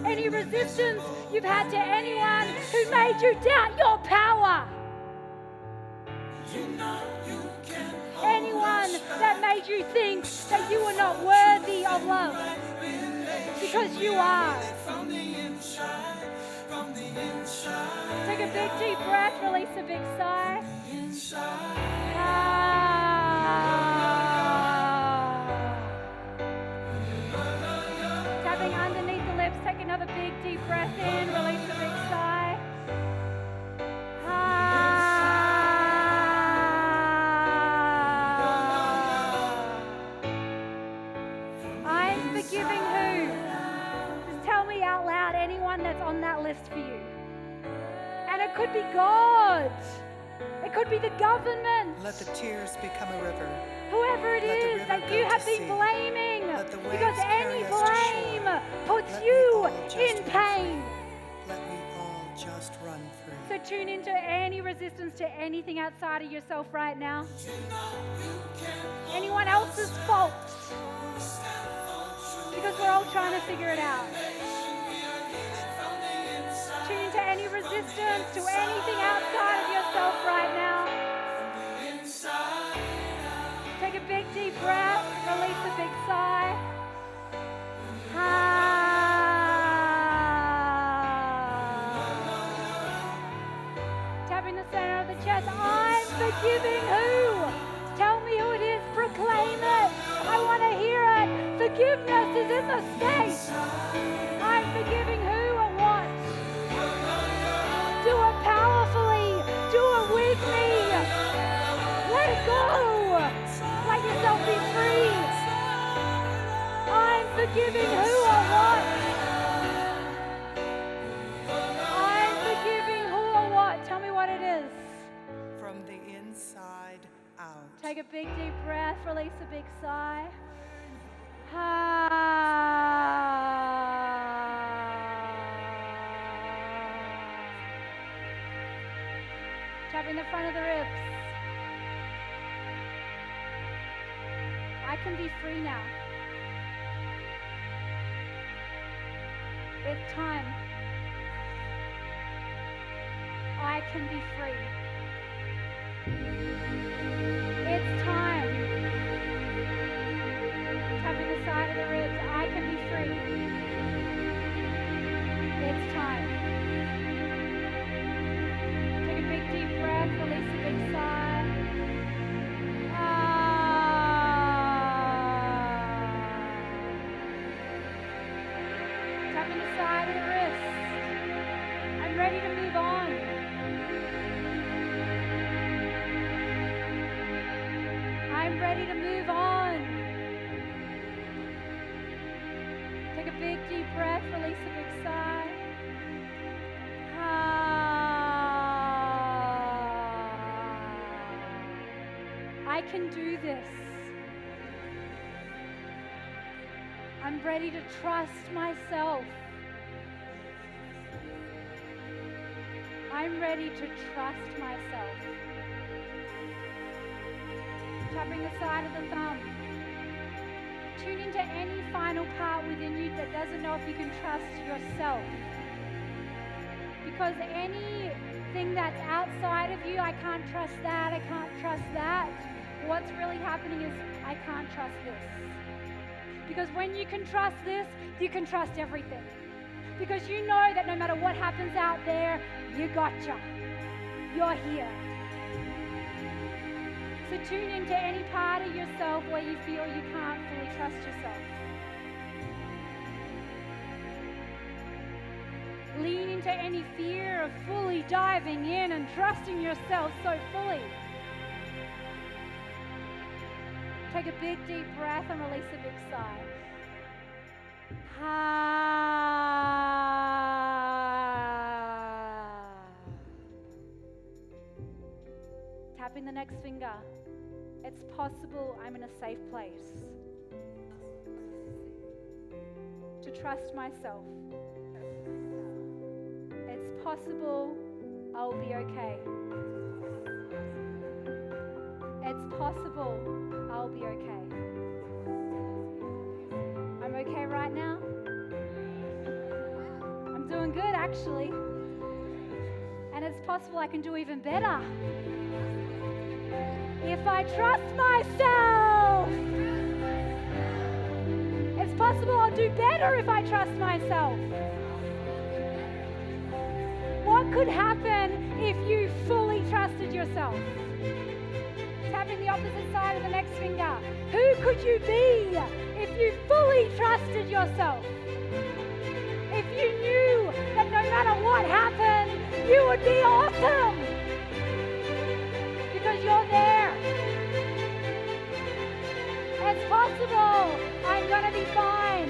Any resistance you've had to anyone who made you doubt your power. Anyone that made you think that you were not worthy of love. Because you are. Take a big deep breath, release a big sigh. Tapping underneath the lips, take another big deep breath in, release a big sigh. I'm forgiving who? Just tell me out loud anyone that's on that list for you. And it could be God. It could be the government. Let the tears become a river. Whoever it is that you have been blaming. Because any blame puts you in pain. Let me all just run free. So tune into any resistance to anything outside of yourself right now. Anyone else's fault. Because we're all trying to figure it out. Tune into any resistance to anything outside of yourself right now. Take a big deep breath, release a big sigh. Tapping the center of the chest. I'm forgiving who? Tell me who it is. Proclaim it. I want to hear it. Forgiveness is in the space. I'm forgiving who and what? Do it powerfully. Do it with me. Let it go. Let yourself be free. I'm forgiving who or what? I'm forgiving who or what? Tell me what it is. From the inside out. Take a big deep breath. Release a big sigh. Tapping the front of the ribs. I can be free now. It's time. I can be free. It's time. Tapping the side of the ribs. I can be free. It's time. Take a big deep breath. Release a big sigh. tapping the side of the wrist. I'm ready to move on. I'm ready to move on. Take a big deep breath, release a big sigh. I can do this. I'm ready to trust myself. I'm ready to trust myself. Tapping the side of the thumb. Tune into any final part within you that doesn't know if you can trust yourself. Because anything that's outside of you, I can't trust that, I can't trust that. What's really happening is I can't trust this. Because when you can trust this, you can trust everything. Because you know that no matter what happens out there, you gotcha. You're here. So tune into any part of yourself where you feel you can't fully trust yourself. Lean into any fear of fully diving in and trusting yourself so fully. Take a big deep breath and release a big sigh. Tapping the next finger. It's possible I'm in a safe place. To trust myself. It's possible I'll be okay. It's possible I'll be okay. I'm okay right now. I'm doing good, actually. And it's possible I can do even better. If I trust myself. It's possible I'll do better if I trust myself. What could happen if you fully trusted yourself? Tapping the opposite side of the next finger. Who could you be if you fully trusted yourself? If you knew that no matter what happened, you would be awesome. Because you're there. It's possible I'm going to be fine.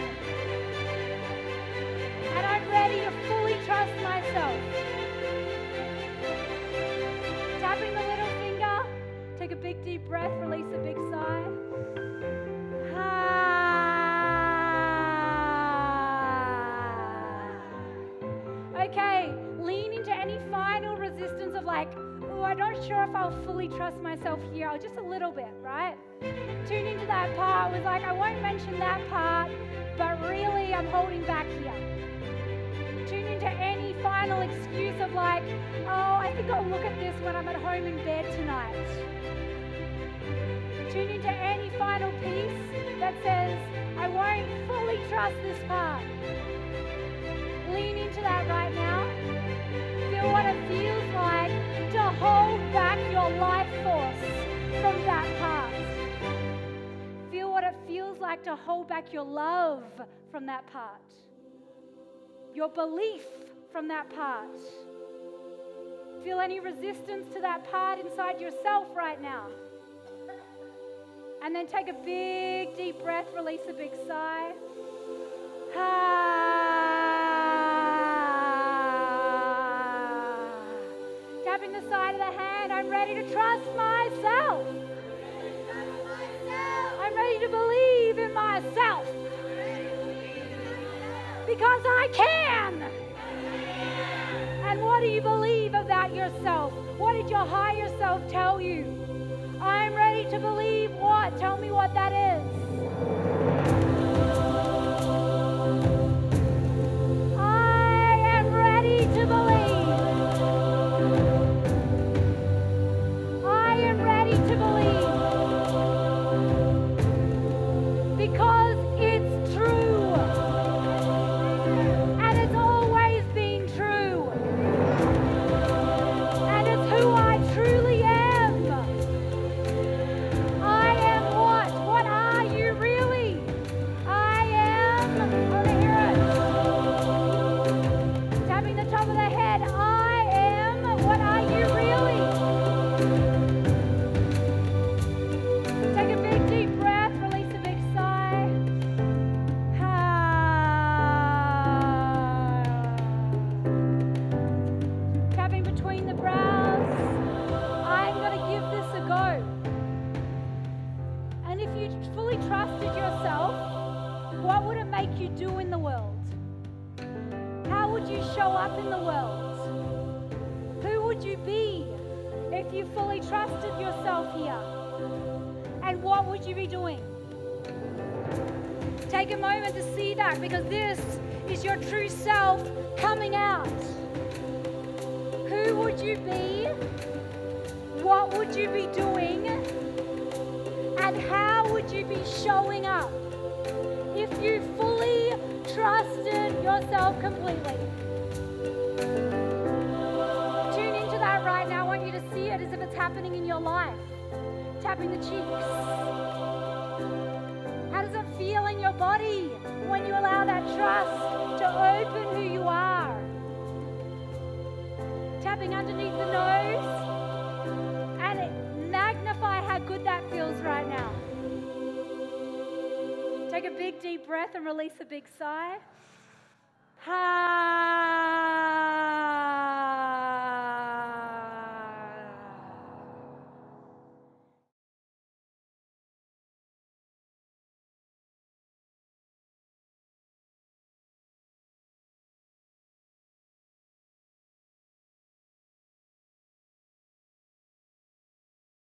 And I'm ready to fully trust myself. Tapping the little finger. Take a big deep breath, release a big sigh. Okay, lean into any final resistance of like, oh, I'm not sure if I'll fully trust myself here, or just a little bit, right? Tune into that part. It was like, I won't mention that part, but really I'm holding back here. Tune into any final excuse of like, oh, I think I'll look at this when I'm at home in bed tonight. Tune into any final piece that says, I won't fully trust this part. Lean into that right now. Feel what it feels like to hold back your life force from that part. Feel what it feels like to hold back your love from that part. Your belief from that part. Feel any resistance to that part inside yourself right now. And then take a big deep breath, release a big sigh. Tapping the side of the hand, I'm ready to trust myself. I'm ready to believe in myself. Because I can. And what do you believe about yourself? What did your higher self tell you? I'm ready to believe what? Tell me what that is. I am ready to believe. I am ready to believe. Because it's true. And it's always been true. And it's who I truly am. I am what? What are you? you do in the world? How would you show up in the world? Who would you be if you fully trusted yourself here? And what would you be doing? Take a moment to see that, because this is your true self coming out. Who would you be? What would you be doing? And how would you be showing up if you fully trusted yourself completely? Tune into that right now. I want you to see it as if it's happening in your life. Tapping the cheeks. How does it feel in your body when you allow that trust to open who you are? Tapping underneath the nose, and magnify how good that feels right now. Take a big deep breath and release a big sigh. Ha.